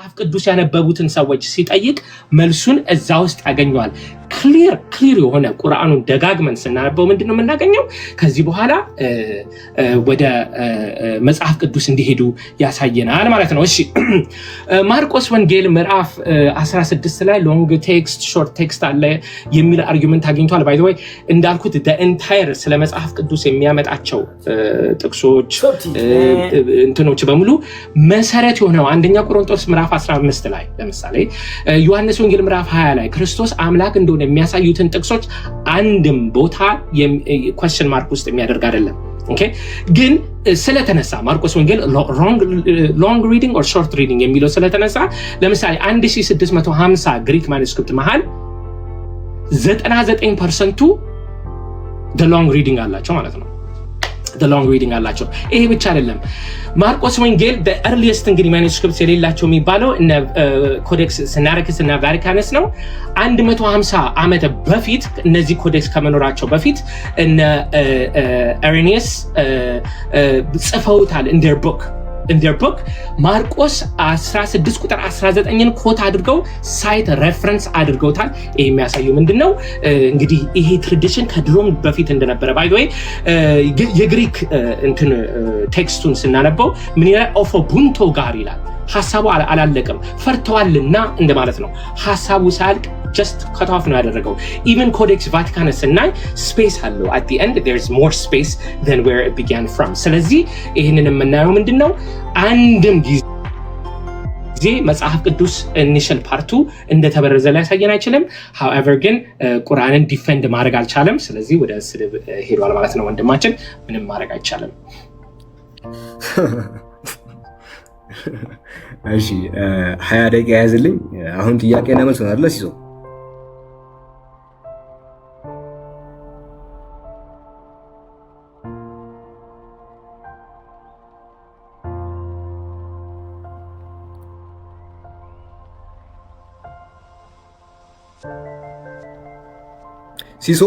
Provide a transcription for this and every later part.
መጽሐፍ ቅዱስ ያነበቡትን ሰዎች ሲጠይቅ መልሱን እዛ ውስጥ ያገኘዋል። ክሊር የሆነ ቁርአኑን ደጋግመን ስናነበው ምንድነው የምናገኘው? ከዚህ በኋላ ወደ መጽሐፍ ቅዱስ እንዲሄዱ ያሳየናል ማለት ነው። እሺ ማርቆስ ወንጌል ምዕራፍ 16 ላይ ሎንግ ቴክስት ሾርት ቴክስት አለ የሚል አርጊውመንት አግኝቷል። ባይ ዘ ወይ እንዳልኩት ኢንታየር ስለ መጽሐፍ ቅዱስ የሚያመጣቸው ጥቅሶች እንትኖች በሙሉ መሰረት የሆነው አንደኛ ቆሮንቶስ ምዕራፍ 15 ላይ ለምሳሌ ዮሐንስ ወንጌል ምዕራፍ 20 ላይ ክርስቶስ አምላክ እንደሆነ የሚያሳዩትን ጥቅሶች አንድም ቦታ question mark ውስጥ የሚያደርግ አይደለም። ኦኬ ግን ስለተነሳ ማርቆስ ወንጌል ሎንግ ሪዲንግ ኦር ሾርት ሪዲንግ የሚለው ስለተነሳ ለምሳሌ 1650 ግሪክ ማኑስክሪፕት መሃል 99% the long reading አላቸው ማለት ነው። the long reading አላቸው። ይሄ ብቻ አይደለም። ማርቆስ ወንጌል the earliest እንግዲህ ማኑስክሪፕትስ የሌላቸው የሚባለው እነ ኮዴክስ ሲናሪክስ እና ቫቲካንስ ነው። 150 ዓመት በፊት እነዚህ ኮዴክስ ከመኖራቸው በፊት እነ አሬኒየስ ጽፈውታል in their book ማርቆስ 16 ቁጥር 19ን ኮት አድርገው ሳይት ሬፈረንስ አድርገውታል። ይሄ የሚያሳየው ምንድነው እንግዲህ ይሄ ትራዲሽን ከድሮም በፊት እንደነበረ ባይ ዘ ወይ የግሪክ እንትን ቴክስቱን ስናነበው ምን ይላል? ኦፎ ቡንቶ ጋር ይላል። ሐሳቡ አላለቀም ፈርተዋልና እንደማለት ነው። ሐሳቡ ሳያልቅ just cut off ነው ያደረገው። even codex vaticanus እና space አለው at the end there is more space than where it began from። ስለዚህ ይሄንን የምናየው ምንድነው አንድም ጊዜ መጽሐፍ ቅዱስ ኢኒሺያል ፓርቱ እንደተበረዘ ላይ ያሳየን አይችልም። however ግን ቁርአንን ዲፌንድ ማድረግ አልቻለም። ስለዚህ ወደ ስድብ ሄዷል ማለት ነው። ወንድማችን ምንም ማድረግ አይቻልም። እሺ 20 ደቂቃ ያዝልኝ። አሁን ጥያቄና መልስ ነው አይደል? ሲሶ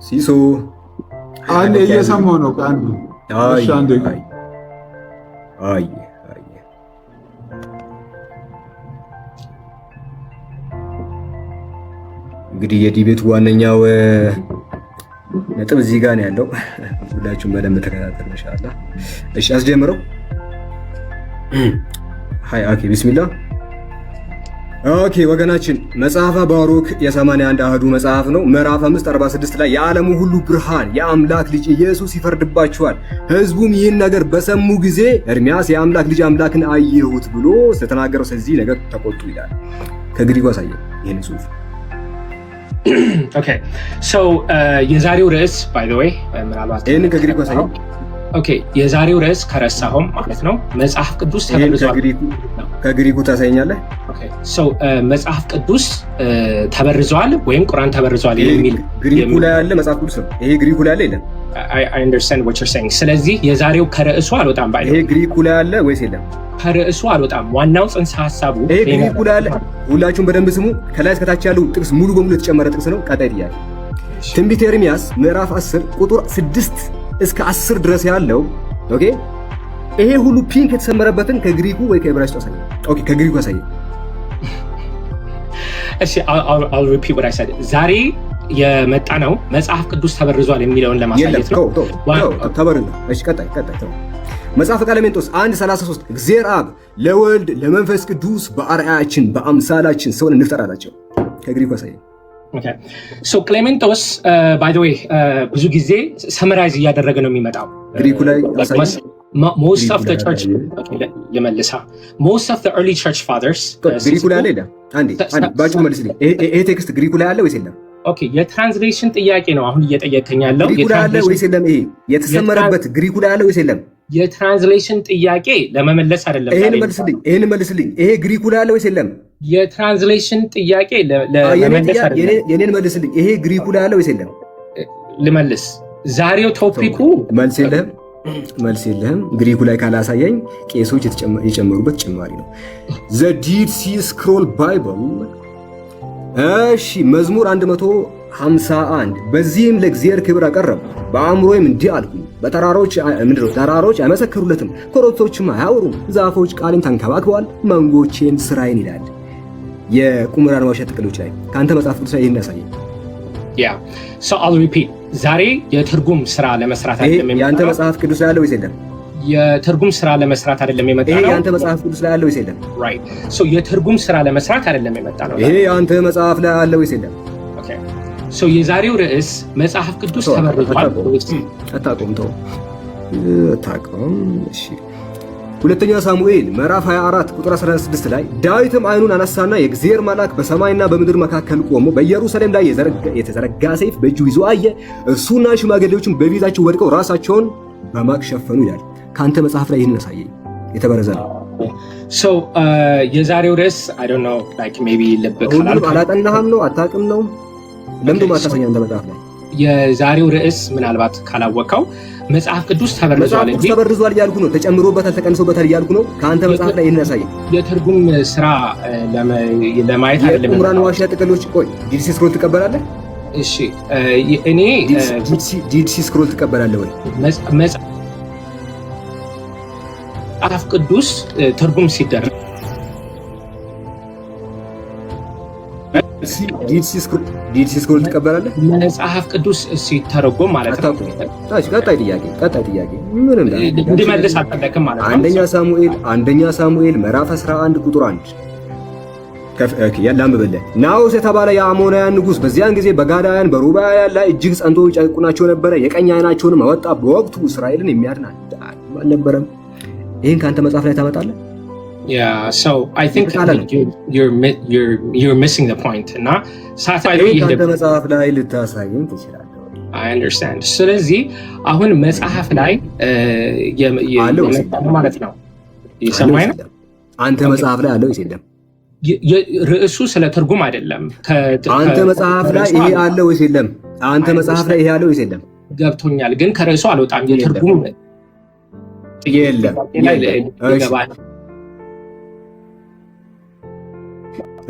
ሲሶ አንዴ እየሰማሁ ነው። አይ እንግዲህ የዲቤቱ ዋነኛው ነጥብ እዚህ ጋር ነው ያለው። ሁላችሁም በደንብ ተከታተሉ ኢንሻአላህ። እሺ አስጀምረው። ሃይ ኦኬ ቢስሚላህ። ኦኬ ወገናችን መጽሐፈ ባሩክ የ81 አህዱ መጽሐፍ ነው። ምዕራፍ 5:46 ላይ የዓለሙ ሁሉ ብርሃን የአምላክ ልጅ ኢየሱስ ይፈርድባቸዋል፣ ህዝቡም ይህን ነገር በሰሙ ጊዜ ኤርሚያስ የአምላክ ልጅ አምላክን አየሁት ብሎ ስለተናገረው ስለዚህ ነገር ተቆጡ ይላል። ከግሪኩ አሳየው ይሄን ጽሑፍ። ኦኬ ሶ የዛሬው ርዕስ ባይ ዘ ዌይ ምናልባት ይሄን ከግሪኩ አሳየው። ኦኬ የዛሬው ርዕስ ከረሳሁም ማለት ነው መጽሐፍ ቅዱስ ተበርዟል። ከግሪኩ ታሳየኛለህ? ኦኬ ሶ መጽሐፍ ቅዱስ ተበርዟል ወይም ቁርአን ተበርዟል የሚል ግሪኩ ላይ ያለ መጽሐፍ ቅዱስ ነው። ይሄ ግሪኩ ላይ ያለ የለም። I understand what you're saying። ስለዚህ የዛሬው ከርዕሱ አልወጣም ባይ ይሄ ግሪኩ ላይ ያለ ወይስ የለም? ከርዕሱ አልወጣም። ዋናው ጽንሰ ሐሳቡ ይሄ ግሪኩ ላይ ያለ። ሁላችሁም በደንብ ስሙ። ከላይ እስከ ታች ያለው ጥቅስ ሙሉ በሙሉ የተጨመረ ጥቅስ ነው። ቀጣይ ጥያቄ ትንቢተ ኤርሚያስ ምዕራፍ 10 ቁጥር 6 እስከ 10 ድረስ ያለው ኦኬ ይሄ ሁሉ ፒንክ የተሰመረበትን ከግሪኩ ወይ ከዕብራይስጡ አሳየኝ። ኦኬ ከግሪኩ አሳየኝ። እሺ I'll repeat what I said። ዛሬ የመጣ ነው መጽሐፍ ቅዱስ ተበርዟል የሚለውን ለማሳየት ነው። ተበርዟል። እሺ ቀጣይ መጽሐፈ ቀለሜንጦስ 1:33 እግዚአብሔር አብ ለወልድ ለመንፈስ ቅዱስ በአርአያችን በአምሳላችን ሰውን እንፍጠር አላቸው። ከግሪኩ አሳየኝ። Okay. So Clementos by the way ብዙ ጊዜ ሰመራይዝ እያደረገ ነው የሚመጣው ግሪኩ ላይ አሳየኝ። most of the church ለመልሳ most of the early church fathers ግሪኩ ላይ አለ። አንዴ ባጭ መልስልኝ። ይሄ ቴክስት ግሪኩ ላይ አለ ወይስ የለም? ኦኬ የትራንስሌሽን ጥያቄ ነው አሁን እየጠየቀኝ ያለው። ግሪኩ ላይ አለ ወይስ የለም? ይሄ የተሰመረበት ግሪኩ ላይ አለ ወይስ የለም? የትራንስሌሽን ጥያቄ ለመመለስ አይደለም። ይሄን መልስልኝ። ይሄ ግሪኩ ላይ አለ ወይስ የለም? የትራንስሌሽን ጥያቄ ለመመለስ አይደለም። የኔን መልስልኝ። ይሄ ግሪኩ ላይ አለ ወይስ የለም? ልመልስ። ዛሬው ቶፒኩ መልስ የለህም። ግሪኩ ላይ ካላሳየኝ ቄሶች የጨመሩበት ጭማሪ ነው። The Dead Sea Scroll Bible። እሺ መዝሙር 51 በዚህም ለእግዚአብሔር ክብር አቀረቡ። በአእምሮዬም እንዲህ አልኩ፣ ተራሮች አይመሰክሩለትም፣ ኮረብቶችም አያወሩም፣ ዛፎች ቃሌን ተንከባክበዋል፣ መንጎቼም ስራዬን ይላል። የቁምራን ዋሻ ጥቅሎች ላይ ከአንተ መጽሐፍ ቅዱስ ላይ ይህን ያሳየኝ። I'll repeat ዛሬ የትርጉም ስራ ለመስራት አይደለም የመጣው። ያንተ መጽሐፍ ቅዱስ ላይ ያለው ወይስ የለም? የትርጉም ስራ ለመስራት አይደለም የመጣው። ይሄ ያንተ መጽሐፍ ቅዱስ ላይ ያለው ወይስ የለም? right so የትርጉም ስራ ለመስራት አይደለም የመጣው። ይሄ ያንተ መጽሐፍ ላይ ያለው ወይስ የለም? okay so የዛሬው ርዕስ መጽሐፍ ቅዱስ ተበርዟል ወይስ አታቆም? ተው አታቆም። እሺ ሁለተኛ ሳሙኤል ምዕራፍ 24 ቁጥር 16 ላይ ዳዊትም ዓይኑን አነሳና የእግዚአብሔር መልአክ በሰማይና በምድር መካከል ቆሞ በኢየሩሳሌም ላይ የተዘረጋ ሰይፍ በእጁ ይዞ አየ። እርሱና ሽማግሌዎችም በፊታቸው ወድቀው ራሳቸውን በማቅ ሸፈኑ ይላል። ከአንተ መጽሐፍ ላይ ይህን ያሳየኝ። የተበረዘ ነው። so የዛሬው ርዕስ I don't know like maybe ሁሉንም አላጠናህም ነው አታውቅም ነው ለምንድን ነው የማታሳየኝ? አንተ መጽሐፍ ላይ የዛሬው ርዕስ ምናልባት ካላወቀው መጽሐፍ ቅዱስ ተበርዟል እንጂ ተበርዟል እያልኩ ነው። ተጨምሮበታል፣ ተቀንሶበታል እያልኩ ነው። ከአንተ መጽሐፍ ላይ ይህን ያሳየኝ። የትርጉም ስራ ለማየት አይደለም። የቁምራን ዋሻ ጥቅሎች ቆይ ዲድሲ ስክሮል ትቀበላለህ? እሺ እኔ ዲድሲ ስክሮል ትቀበላለህ ወይ? መጽሐፍ ቅዱስ ትርጉም ሲደረግ ዲድሲ ስክሮል ትቀበላለህ? መጽሐፍ ቅዱስ ሲተረጎም ማለት ነው። ቀጣይ ጥያቄ ምንም እንድመልስ አልፈለክም ማለት ነው። አንደኛ ሳሙኤል ምዕራፍ 11 ቁጥር 1 ያላምበለ ናዖስ የተባለ የአሞናውያን ንጉሥ በዚያን ጊዜ በጋዳውያን በሩባውያን ላይ እጅግ ጸንቶ ይጨቁናቸው ነበረ። የቀኝ ዓይናቸውንም አወጣ። በወቅቱ እስራኤልን የሚያድን አልነበረም። ይህን ከአንተ መጽሐፍ ላይ ታመጣለህ? Yeah, so I think you're missing the point. እና ከአንተ መጽሐፍ ላይ ልታሳየኝ ትችላለህ? I understand. ስለዚህ አሁን መጽሐፍ ላይ ማለት ነው የሰማይ ነው። አንተ መጽሐፍ ላይ አለው ወይስ የለም? ርዕሱ ስለ ትርጉም አይደለም። አንተ መጽሐፍ ላይ ይሄ አለ ወይስ የለም? አንተ መጽሐፍ ላይ ይሄ አለ ወይስ የለም? ገብቶኛል፣ ግን ከርዕሱ አልወጣም። የትርጉም የለም።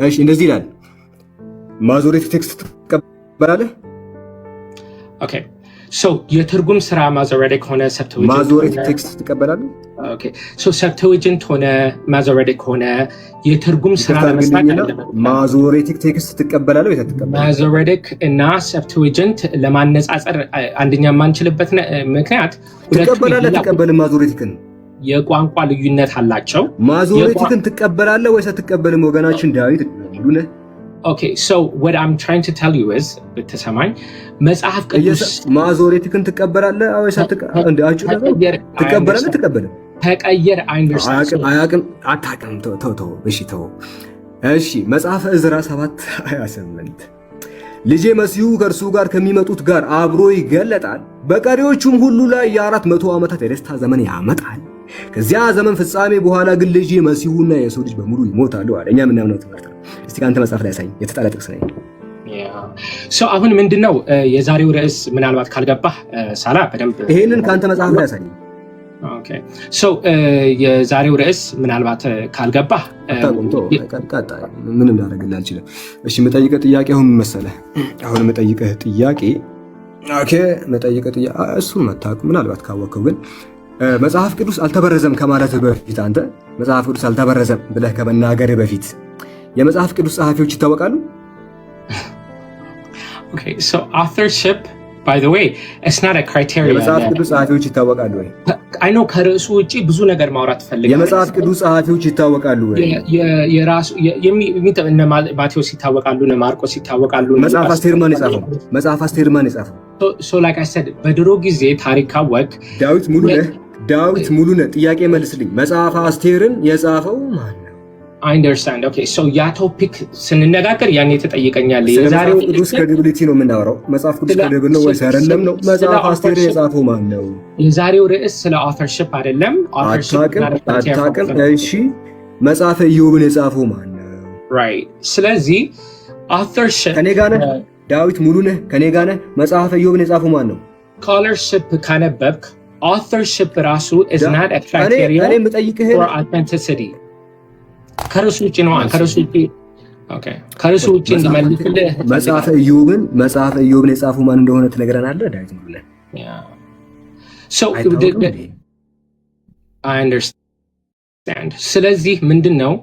እሺ እንደዚህ ይላል። ማዞሬቲክ ቴክስት ትቀበላለህ? ኦኬ ሶ የትርጉም ስራ ማዞሬቲክ ሆነ ሰብተዊጀንት ማዞሬቲክ ቴክስት ትቀበላለህ? ኦኬ ሶ ሰብተዊጀንት ሆነ ማዞሬቲክ ሆነ የትርጉም ስራ ለመስራት ማዞሬቲክ ቴክስት ትቀበላለህ ወይ አትቀበልም? ማዞሬቲክ እና ሰብተዊጀንት ለማነጻጸር አንደኛ የማንችልበት ምክንያት ትቀበላለህ አትቀበልም? ማዞሬቲክን የቋንቋ ልዩነት አላቸው። ማዞሬቲክን ትቀበላለህ ወይስ አትቀበልም? ወገናችን ዳዊት ሁሉነ ኦኬ ሶ what I'm trying to tell you is በተሰማኝ መጽሐፍ ቅዱስ ማዞሬቲክን ትቀበላለህ ወይስ ትቀበላለህ? ተቀየር አታውቅም። ተው እሺ ተው እሺ። መጽሐፈ ዕዝራ 7:28 ልጄ መሲሁ ከእርሱ ጋር ከሚመጡት ጋር አብሮ ይገለጣል፣ በቀሪዎቹም ሁሉ ላይ የ400 ዓመታት የደስታ ዘመን ያመጣል። ከዚያ ዘመን ፍጻሜ በኋላ ግን ልጄ መሲሁና የሰው ልጅ በሙሉ ይሞታሉ አለ። እኛ ምናምነው ትምህርት ነው። እስቲ ከአንተ መጽሐፍ ላይ ያሳይ፣ የተጣለ ጥቅስ ላይ ሰው አሁን ምንድነው የዛሬው ርዕስ? ምናልባት ካልገባህ ሳላ በደንብ ይሄንን ከአንተ መጽሐፍ ላይ ያሳይ። ኦኬ ሶ የዛሬው ርዕስ ምናልባት ካልገባህ ምንም ላደርግልህ አልችልም። እሺ መጠይቀህ ጥያቄ አሁን ምን መሰለህ? አሁን መጠይቀህ ጥያቄ እሱን መታወቅ ምናልባት ካወቅከው ግን መጽሐፍ ቅዱስ አልተበረዘም ከማለትህ በፊት አንተ መጽሐፍ ቅዱስ አልተበረዘም ብለህ ከመናገርህ በፊት የመጽሐፍ ቅዱስ ጸሐፊዎች ይታወቃሉ? ኦኬ ሶ authorship by the way it's not a criteria። የመጽሐፍ ቅዱስ ጸሐፊዎች ይታወቃሉ ወይ? አይ ኖ ከርዕሱ ውጪ ብዙ ነገር ማውራት ፈልጋለሁ። የመጽሐፍ ቅዱስ ጸሐፊዎች ይታወቃሉ ወይ? የራሱ እነ ማቴዎስ ይታወቃሉ፣ እነ ማርቆስ ይታወቃሉ። መጽሐፍ አስቴር ማን የጻፈው? so like I said በድሮ ጊዜ ታሪክ አወቅ ዳዊት ሙሉነህ ጥያቄ መልስልኝ። መጽሐፍ አስቴርን የጻፈው ማን ነው? I understand. Okay so ያ ቶፒክ ስንነጋገር ያኔ ተጠይቀኛል። የዛሬው ቅዱስ ክሬዲቢሊቲ ነው የምናወራው። መጽሐፍ ቅዱስ ክሬዲብል ነው ወይስ አይደለም ነው? መጽሐፍ አስቴርን የጻፈው ማን ነው? የዛሬው ርዕስ ስለ authorship አይደለም። አታውቅም? እሺ መጽሐፈ ኢዮብን የጻፈው ማን ነው? right ስለዚህ authorship ከኔ ጋር ነህ? ዳዊት ሙሉነህ ከኔ ጋር ነህ? መጽሐፈ ኢዮብን የጻፈው ማን ነው? scholarship ካነበብክ authorship ራሱ is not a criteria for authenticity። ከርዕሱ ውጪ ነው። ከርዕሱ ውጪ ኦኬ ከርሱ ውጪ እንዲመልስልህ መጽሐፈ ኢዮብን የጻፉ ማን እንደሆነ ትነግረናለህ ዳዊት ብለህ so I understand ስለዚህ ምንድነው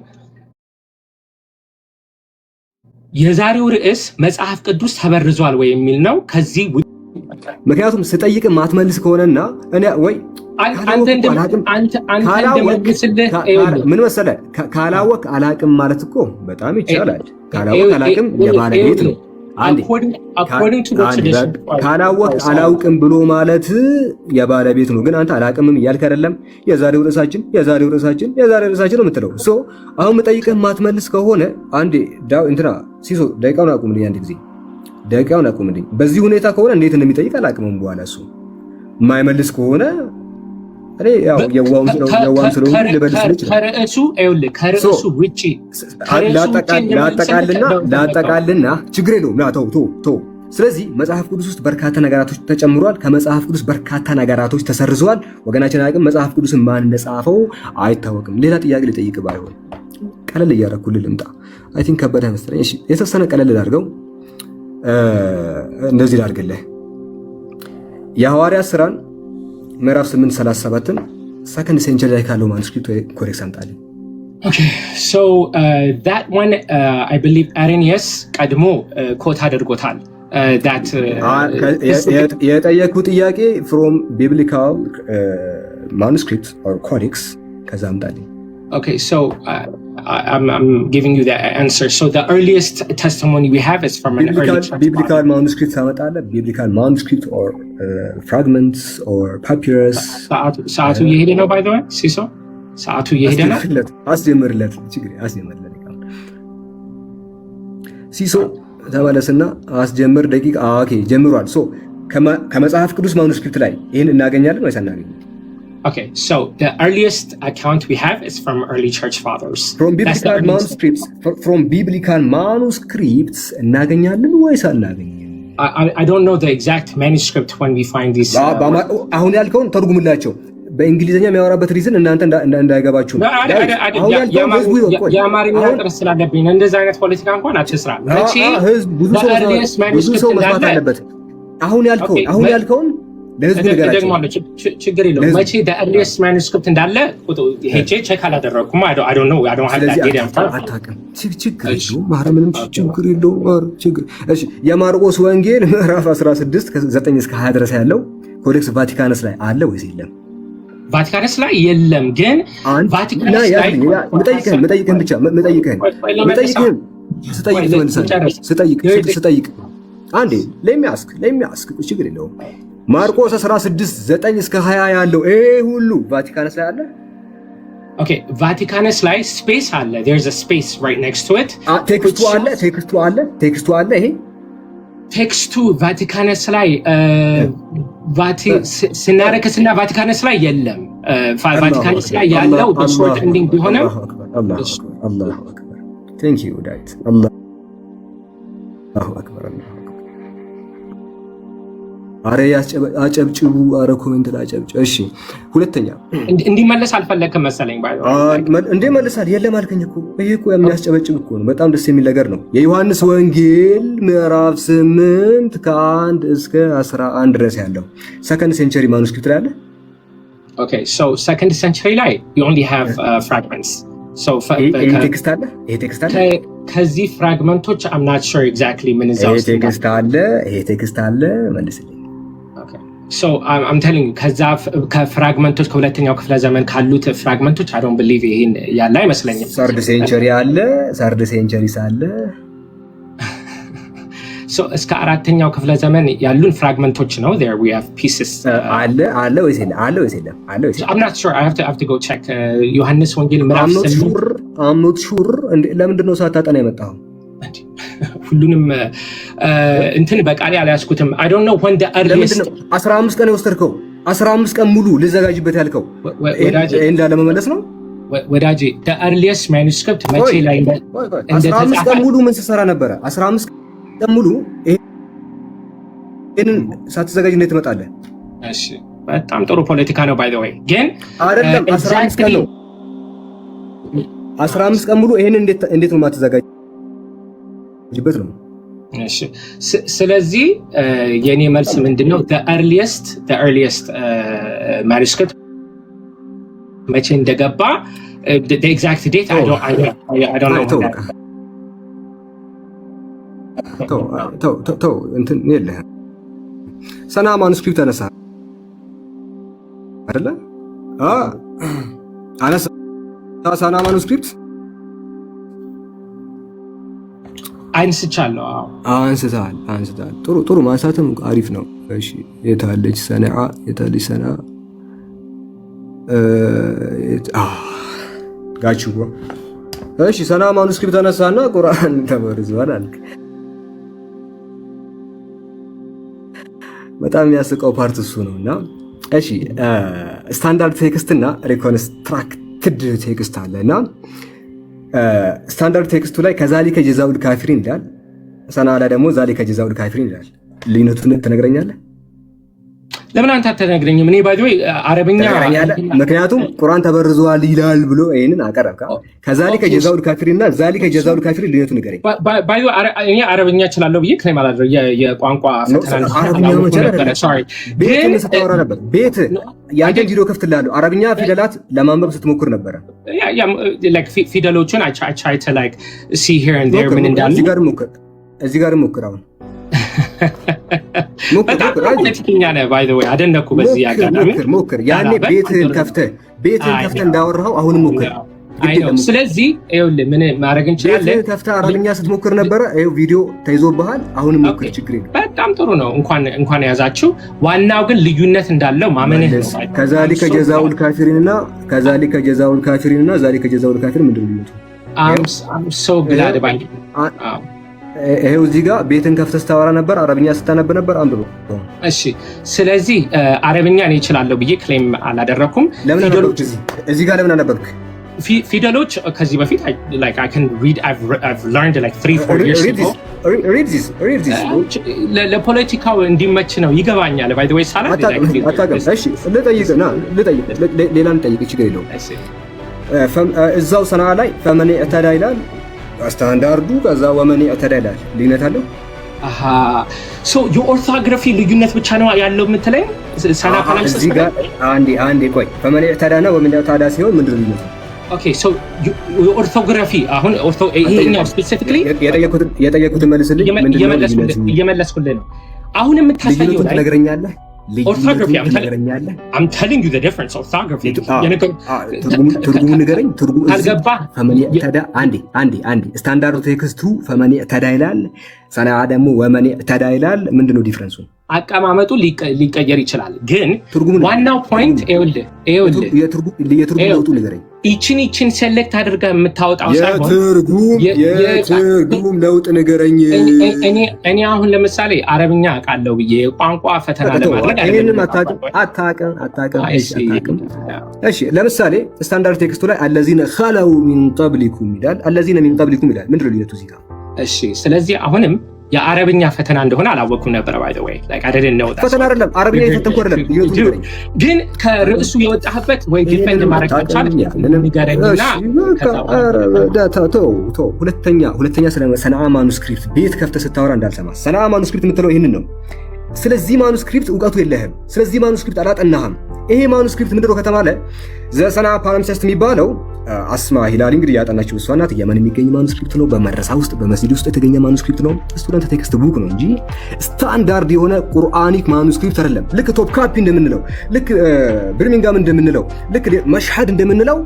የዛሬው ርዕስ መጽሐፍ ቅዱስ ተበርዟል ወይ የሚል ነው ከዚህ ምክንያቱም ስጠይቅ ማትመልስ ከሆነና እኔ ወይ ምን መሰለህ ካላወቅ አላቅም ማለት እኮ በጣም ይቻላል። ካላወቅ አላቅም የባለቤት ነው። ካላወቅ አላውቅም ብሎ ማለት የባለቤት ነው። ግን አንተ አላቅምም እያልክ አይደለም። የዛሬው ርዕሳችን ነው የምትለው። ሶ አሁን የምጠይቅህ ማትመልስ ከሆነ አንዴ እንትና ሲሶ ደቂቃውን አቁምልኝ፣ አንድ ጊዜ ደቂቃውን አቁምልኝ። በዚህ ሁኔታ ከሆነ እንዴት እንደሚጠይቅ አላቅምም። በኋላ እሱ የማይመልስ ከሆነ እኔ ያው የዋውን ስለሆነ ልበልስ ከርዕሱ ውጪ ላጠቃልና ችግር የለውም። ና ተው። ስለዚህ መጽሐፍ ቅዱስ ውስጥ በርካታ ነገራቶች ተጨምሯል። ከመጽሐፍ ቅዱስ በርካታ ነገራቶች ተሰርዘዋል። ወገናችን አቅም መጽሐፍ ቅዱስን ማን እንደጻፈው አይታወቅም። ሌላ ጥያቄ ልጠይቅ ባይሆን ቀለል እያደረኩልህ ልምጣ። አይ ቲንክ ከበደ መሰለኝ። እሺ የተወሰነ ቀለል ላድርገው። እንደዚህ ላድርግልህ። የሐዋርያት ሥራን ምዕራፍ 8:37 ሰከንድ ሴንቸሪ ላይ ካለው ማኑስክሪፕት ኮሬክስ አምጣልኝ። Okay, so that one I believe Arrhenius ቀድሞ ኮት አድርጎታል። that የጠየኩት ጥያቄ from biblical manuscript or codex ከዛ አምጣልኝ። Okay, so I'm giving you the answer. So the earliest testimony we have is from an biblical manuscript ታመጣለህ? Biblical manuscript or fragments or papyrus? ሰዓቱ እየሄደ ነው by the way ሲሶ ሰዓቱ እየሄደ ነው። አስጀምርለት ሲሶ ተመለስና አስጀምር ደቂቃ። ኦኬ ጀምሯል። ሶ ከመጽሐፍ ቅዱስ ማኑስክሪፕት ላይ ይሄን እናገኛለን ወይስ አናገኝም? Okay, so the earliest account we have is from early church fathers. From biblical manuscripts እናገኛለን ወይስ አናገኝም? I don't know the exact manuscript when we find these. አሁን ያልከውን ተርጉምላቸው። በእንግሊዝኛ የሚያወራበት ሪዝን እናንተ እንዳይገባችሁ ነው። የአማርኛ ጥረት ስላለብኝ እንደዚህ አይነት ፖለቲካ እንኳን አትስራ። ብዙ ሰው መስማት አለበት። አሁን ያልከውን ለህዝቡ ንገራቸው። ችግር የለውም። መቼ the earliest manuscript እንዳለ ሄጄ ቼክ አላደረኩም። I don't know. I don't have that data. አታውቅም። ችግር የለውም። ምንም ችግር የለውም። እሺ የማርቆስ ወንጌል ምዕራፍ 16 ከ9 እስከ 20 ድረስ ያለው ኮዴክስ ቫቲካንስ ላይ አለ ወይስ የለም? ቫቲካንስ ላይ የለም። ግን ቫቲካንስ ላይ ስጠይቅ አንዴ ለሚያስክ ችግር የለውም። ማርቆስ 16:9 እስከ 20 ያለው ይሄ ሁሉ ቫቲካንስ ላይ አለ። ኦኬ ቫቲካንስ ላይ ስፔስ አለ። there's a space right next to it. ቴክስቱ አለ። ይሄ ቴክስቱ ቫቲካንስ ላይ ስናረክስና ቫቲካንስ ላይ የለም። ቫቲካንስ ላይ ያለው በሾርት ኤንዲንግ ቢሆንም አላሁ አክበር ቴንክ ዩ ዳዊት አላሁ አክበር አረ አጨብጭቡ። አረ ኮሜንት ላይ አጨብጭ። እሺ ሁለተኛ እንዲመለስ አልፈለክም መሰለኝ ባይው እንዲመለሳል የለም አልከኝ እኮ። ይሄ እኮ የሚያስጨበጭብ እኮ ነው። በጣም ደስ የሚል ነገር ነው። የዮሐንስ ወንጌል ምዕራፍ 8 ከ1 እስከ 11 ድረስ ያለው ሰከንድ ሴንቸሪ ማኑስክሪፕት ላይ አለ። ኦኬ ሶ ሰከንድ ሴንቸሪ ላይ you only have fragments. so ይሄ ቴክስት አለ ከዚህ ፍራግመንቶች I'm not sure exactly ምን እዛው ይሄ ቴክስት አለ መልስልኝ። So I'm telling you ከዛ ከፍራግመንቶች ከሁለተኛው ክፍለ ዘመን ካሉት ፍራግመንቶች I don't believe ይሄን ያለ አይመስለኝም። ሰርድ ሴንቸሪ ሳለ so እስከ አራተኛው ክፍለ ዘመን ያሉን ፍራግመንቶች ነው። there we have pieces አለ ወይስ የለም? I'm not sure. I have to go check. ዮሐንስ ወንጌል ምዕራፍ 8 I'm not sure ለምንድን ነው ሳታጠና የመጣው? ሁሉንም እንትን በቃሌ አልያዝኩትም። I don't know when the earliest 15 ቀን የወሰድከው 15 ቀን ሙሉ ልዘጋጅበት ያልከው እንዳለ መመለስ ነው ወዳጄ። the earliest manuscript መቼ ላይ እንደተጻፈ 15 ቀን ሙሉ ምን ስትሰራ ነበረ? 15 ቀን ሙሉ ይሄንን ሳትዘጋጅ እንዴት ትመጣለህ? እሺ በጣም ጥሩ ፖለቲካ ነው by the way። ግን አይደለም 15 ቀን ነው 15 ቀን ሙሉ ይሄንን እንዴት ነው ማትዘጋጅ? የምትፈጅበት ነው። እሺ ስለዚህ የኔ መልስ ምንድነው? the earliest manuscript መቼ እንደገባ the exact date I don't know. ተው እንትን የለህም። ሰና ማኑስክሪፕት አነሳ አይደለ? አነሳ ሰና ማኑስክሪፕት አንስቻለሁ። አንስተሃል። ጥሩ ማንሳትም አሪፍ ነው። እሺ የታለች ሰነዓ? ጋቹ እሺ ሰና ማኑስክሪፕት አነሳና ቁርአን ተበርዟል አልክ። በጣም የሚያስቀው ፓርት እሱ ነውና፣ እሺ ስታንዳርድ ቴክስት እና ሪኮንስትራክትድ ቴክስት አለና ስታንዳርድ ቴክስቱ ላይ ከዛሊከ ጀዛኡል ካፊሪን ይላል፣ ሰና ላይ ደግሞ ዛሊከ ጀዛኡል ካፊሪን ይላል። ልዩነቱን ትነግረኛለህ? ለምን አንተ አትነግረኝም? እኔ ባይዶ አረብኛ ምክንያቱም ቁርአን ተበርዟል ይላል ብሎ ይሄንን አቀረብካ። ከዛሊከ ጀዛኡል ካፊሪንና ዛሊከ ጀዛኡል ካፊሪን ልዩነቱን ንገረኝ። ባይዶ እኔ አረብኛ እችላለሁ ብዬ ክሌም አላደረገ የቋንቋ ፈተና አረብኛ ቤት ስታወራ ነበር። ቤት ያንተን ቪዲዮ ከፍትልሃለሁ። አረብኛ ፊደላት ለማንበብ ስትሞክር ነበረ። ፊደሎቹን I try to like see here and there ምን እንዳለ እዚህ ጋር ሞክር አሁን ፖለቲከኛ ነህ ባይ ዘ ወይ አደነኩ። በዚህ አጋጣሚ ሞክር። ያኔ ቤትህን ከፍተህ እንዳወራኸው አሁንም ሞክር። ስለዚህ ይኸውልህ ምን ማድረግ እንችላለን? ቤትህን ከፍተህ አረብኛ ስትሞክር ነበረ። ይኸው ቪዲዮ ተይዞብሃል። አሁንም ሞክር፣ ችግር የለም። በጣም ጥሩ ነው። እንኳን ያዛችሁ። ዋናው ግን ልዩነት እንዳለው ማመንህ ነው። ከዛሊከ ጀዛኡል ካፊሪንና ዛሊከ ጀዛኡል ካፊሪን ምንድን ነው ልዩነቱ? I'm so glad about it. ይሄው እዚህ ጋር ቤትን ከፍተህ ስታወራ ነበር፣ አረብኛ ስታነብ ነበር። አንብቦ እሺ። ስለዚህ አረብኛ እኔ እችላለሁ ብዬ ክሌም አላደረኩም። ፊደሎች እዚህ ጋር ለምን አነበብክ? ፊደሎች ከዚህ በፊት like I can read I've learned like 3-4 years ago. read this ለፖለቲካው እንዲመች ነው ይገባኛል። by the way ሳላ እሺ ልጠይቅ ሌላም ጠይቅ፣ ችግር የለውም። እዛው ሰና ላይ ፈመን እተዳ ይላል ስታንዳርዱ፣ ከዛ ወመን እተዳ ይላል። ልዩነት አለው? የኦርቶግራፊ ልዩነት ብቻ ነው ያለው የምትለኝ? ሰና ካላምስ እዚህ ጋር አንዴ ቆይ። ፈመን እተዳ እና ወመን እተዳ ሲሆን ምንድን ነው ልዩነቱ? ኦኬ የኦርቶግራፊ አሁን ይሄኛው ስፔሲፊክሊ የጠየቁትን መልስልኝ። እየመለስኩልህ ነው። አሁን የምታሳየው ላይ ትነግረኛለህ? orthography I'm telling you the difference. orthography ትርጉሙ ንገረኝ። ትርጉሙ አልገባ ፈመን እተዳ አንዴ ስታንዳርዱ ቴክስቱ ፈመን እተዳ ይላል፣ ሰና ደግሞ ወመን እተዳ ይላል። ምንድነው ዲፍረንሱ? አቀማመጡ ሊቀየር ይችላል፣ ግን ዋናው ፖይንት ይኸውልህ የትርጉም ለውጡ ንገረኝ። ይችን ሴሌክት አድርጋ የምታወጣው ሳይሆን የትርጉም ለውጥ ንገረኝ። እኔ አሁን ለምሳሌ አረብኛ አውቃለሁ ብዬ ቋንቋ ፈተና ለማድረግ አታውቅም። እሺ ለምሳሌ ስታንዳርድ ቴክስቱ ላይ አለዚነ ኸለው ሚን ቀብሊኩም ይላል፣ አለዚነ ሚን ቀብሊኩም ይላል። ምንድነው ልዩነቱ እዚህ ጋር? እሺ ስለዚህ አሁንም የአረብኛ ፈተና እንደሆነ አላወቅኩም ነበር። by the way like I didn't know that ፈተና አይደለም አረብኛ እየፈተንኩ አይደለም። ግን ከርዕሱ የወጣህበት ወይ ዲፌንድ ማድረግ ካልቻልክ ንገረኝና ሁለተኛ ስለ ሰነዓ ማኑስክሪፕት ቤት ከፍተህ ስታወራ እንዳልሰማ። ሰነዓ ማኑስክሪፕት የምትለው ይህንን ነው። ስለዚህ ማኑስክሪፕት እውቀቱ የለህም። ስለዚህ ማኑስክሪፕት አላጠናህም። ይሄ ማኑስክሪፕት ምንድነው ከተባለ ዘሰነዓ ፓሊምሰስት የሚባለው አስማ ሂላሊ እንግዲህ ያጠናችው እሷ ናት። የመን የሚገኝ ማኑስክሪፕት ነው። በመድረሳ ውስጥ በመስጂድ ውስጥ የተገኘ ማኑስክሪፕት ነው። ስቱደንት ቴክስት ቡክ ነው እንጂ ስታንዳርድ የሆነ ቁርአኒክ ማኑስክሪፕት አይደለም። ልክ ቶፕ ካፒ እንደምንለው፣ ልክ ብርሚንጋም እንደምንለው፣ ልክ መሽሐድ እንደምንለው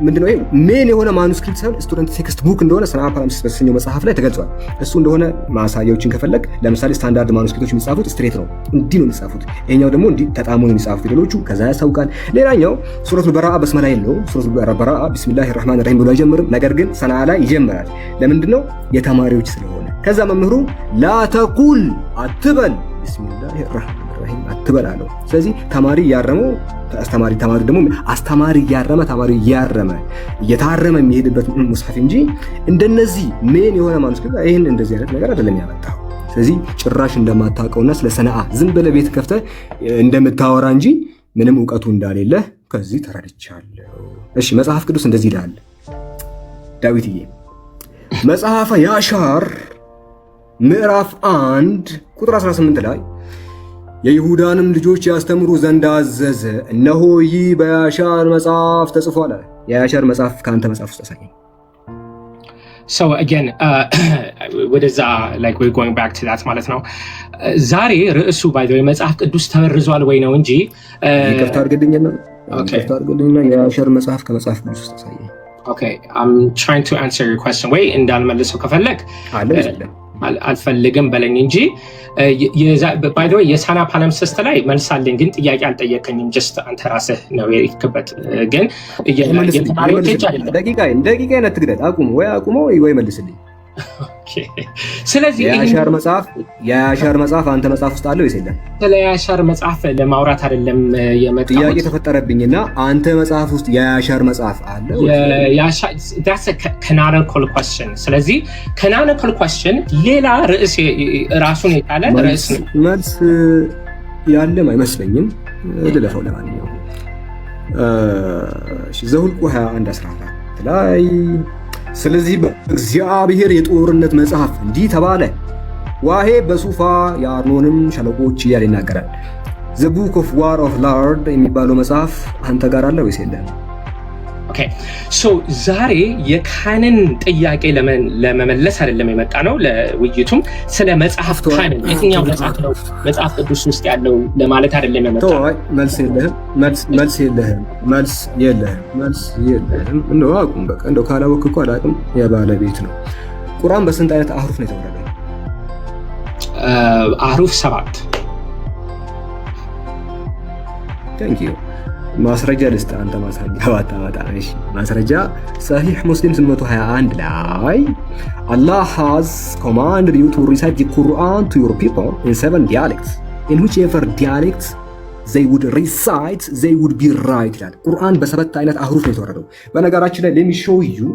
ምንድነው ይሄ ሜን የሆነ ማኑስክሪፕት ሳይሆን ስቱደንት ቴክስት ቡክ እንደሆነ ሰነዓ ፓሊምሰስት በተሰኘው መጽሐፍ ላይ ተገልጿል። እሱ እንደሆነ ማሳያዎችን ከፈለግ ለምሳሌ ስታንዳርድ ማኑስክሪፕቶች የሚጻፉት ስትሬት ነው፣ እንዲህ ነው የሚጻፉት። ይሄኛው ደግሞ እንዲህ ተጣሞ ነው የሚጻፉት ፊደሎቹ፣ ከዛ ያሳውቃል። ሌላኛው ሱረቱል በራአ በስመላ የለው። ሱረቱል በራአ ቢስሚላሂር ረህማኒር ረሂም ብሎ አይጀምርም። ነገር ግን ሰነዓ ላይ ይጀምራል። ለምንድነው? የተማሪዎች ስለሆነ። ከዛ መምህሩ ላ ተቁል አትበል ቢስሚላሂር ረህማኒር ረሂም አትበል አለው። ስለዚህ ተማሪ ያረመው ተማሪ ደግሞ አስተማሪ ያረመ ተማሪ ያረመ እየታረመ የሚሄድበት ሙስሐፍ እንጂ እንደነዚህ ሜን የሆነ ማኑስክሪፕት ይሄን እንደዚህ አይነት ነገር አይደለም ያመጣው። ስለዚህ ጭራሽ እንደማታውቀውና ስለ ሰነዓ ዝም ብለህ ቤት ከፍተህ እንደምታወራ እንጂ ምንም እውቀቱ እንዳሌለ ከዚህ ተረድቻለሁ። እሺ መጽሐፍ ቅዱስ እንደዚህ ይላል። ዳዊትዬ መጽሐፈ ያሻር ምዕራፍ 1 ቁጥር 18 ላይ የይሁዳንም ልጆች ያስተምሩ ዘንድ አዘዘ፣ እነሆ ይህ በያሻር መጽሐፍ ተጽፏል አለ። የያሻር መጽሐፍ ከአንተ መጽሐፍ ውስጥ አሳየኝ። So again, ወደዛ like we're going back to that ማለት ነው። ዛሬ ርዕሱ by the way መጽሐፍ ቅዱስ ተበርዟል ወይ ነው እንጂ ይቅርታ አድርግልኝና የያሻር መጽሐፍ ከመጽሐፍ ቅዱስ ውስጥ አሳየኝ። Okay, I'm trying to answer your question. ወይ እንዳልመልሰው ከፈለግ አልፈልግም በለኝ እንጂ by the way የሳና ፓለምሰስት ላይ መልሳለኝ፣ ግን ጥያቄ አልጠየቀኝም። ጀስት አንተ ራስህ ነው የክበት ግን ደቂቃ ነትግደል አቁሞ ወይ መልስልኝ። ስለዚህ የያሻር መጽሐፍ አንተ መጽሐፍ ውስጥ አለው የለም? ስለ ያሻር መጽሐፍ ለማውራት አይደለም የመጣሁት። ጥያቄ ተፈጠረብኝና አንተ መጽሐፍ ውስጥ የያሻር መጽሐፍ አለ? that's a canonical question። ስለዚህ canonical question ሌላ ርዕስ ራሱን የጣለ ርዕስ ነው። መልስ ያለም አይመስለኝም። ልለፈው ለማንኛውም ዘኍልቍ 21:14 ላይ ስለዚህ በእግዚአብሔር የጦርነት መጽሐፍ እንዲህ ተባለ፣ ዋሄ በሱፋ የአርኖንም ሸለቆች እያለ ይናገራል። ዘ ቡክ ኦፍ ዋር ኦፍ ላርድ የሚባለው መጽሐፍ አንተ ጋር አለ ወይስ የለም? ኦኬ ሶ ዛሬ የካንን ጥያቄ ለመመለስ አይደለም የመጣ ነው። ለውይይቱም ስለ መጽሐፍ ካንን የትኛው መጽሐፍ ነው መጽሐፍ ቅዱስ ውስጥ ያለው ለማለት አይደለም የመጣ ነው። መልስ የለህም። እንደው አቁም በቃ። እንደው ካላወቅህ እኮ አላውቅም የባለቤት ነው። ቁርአን በስንት አይነት አህሩፍ ነው የተወረደው? አህሩፍ 7። ታንክ ዩ። ማስረጃ ልስጥ። አንተ ማስረጃ ባታመጣ እሺ። ማስረጃ ሰሂህ ሙስሊም 821 ላይ Allah has commanded you to recite the Quran to your people in 7 dialects in whichever dialect they would recite they would be right ይላል። ቁርአን በሰባት አይነት አህሩፍ ነው የተወረደው። በነገራችን ላይ let me show you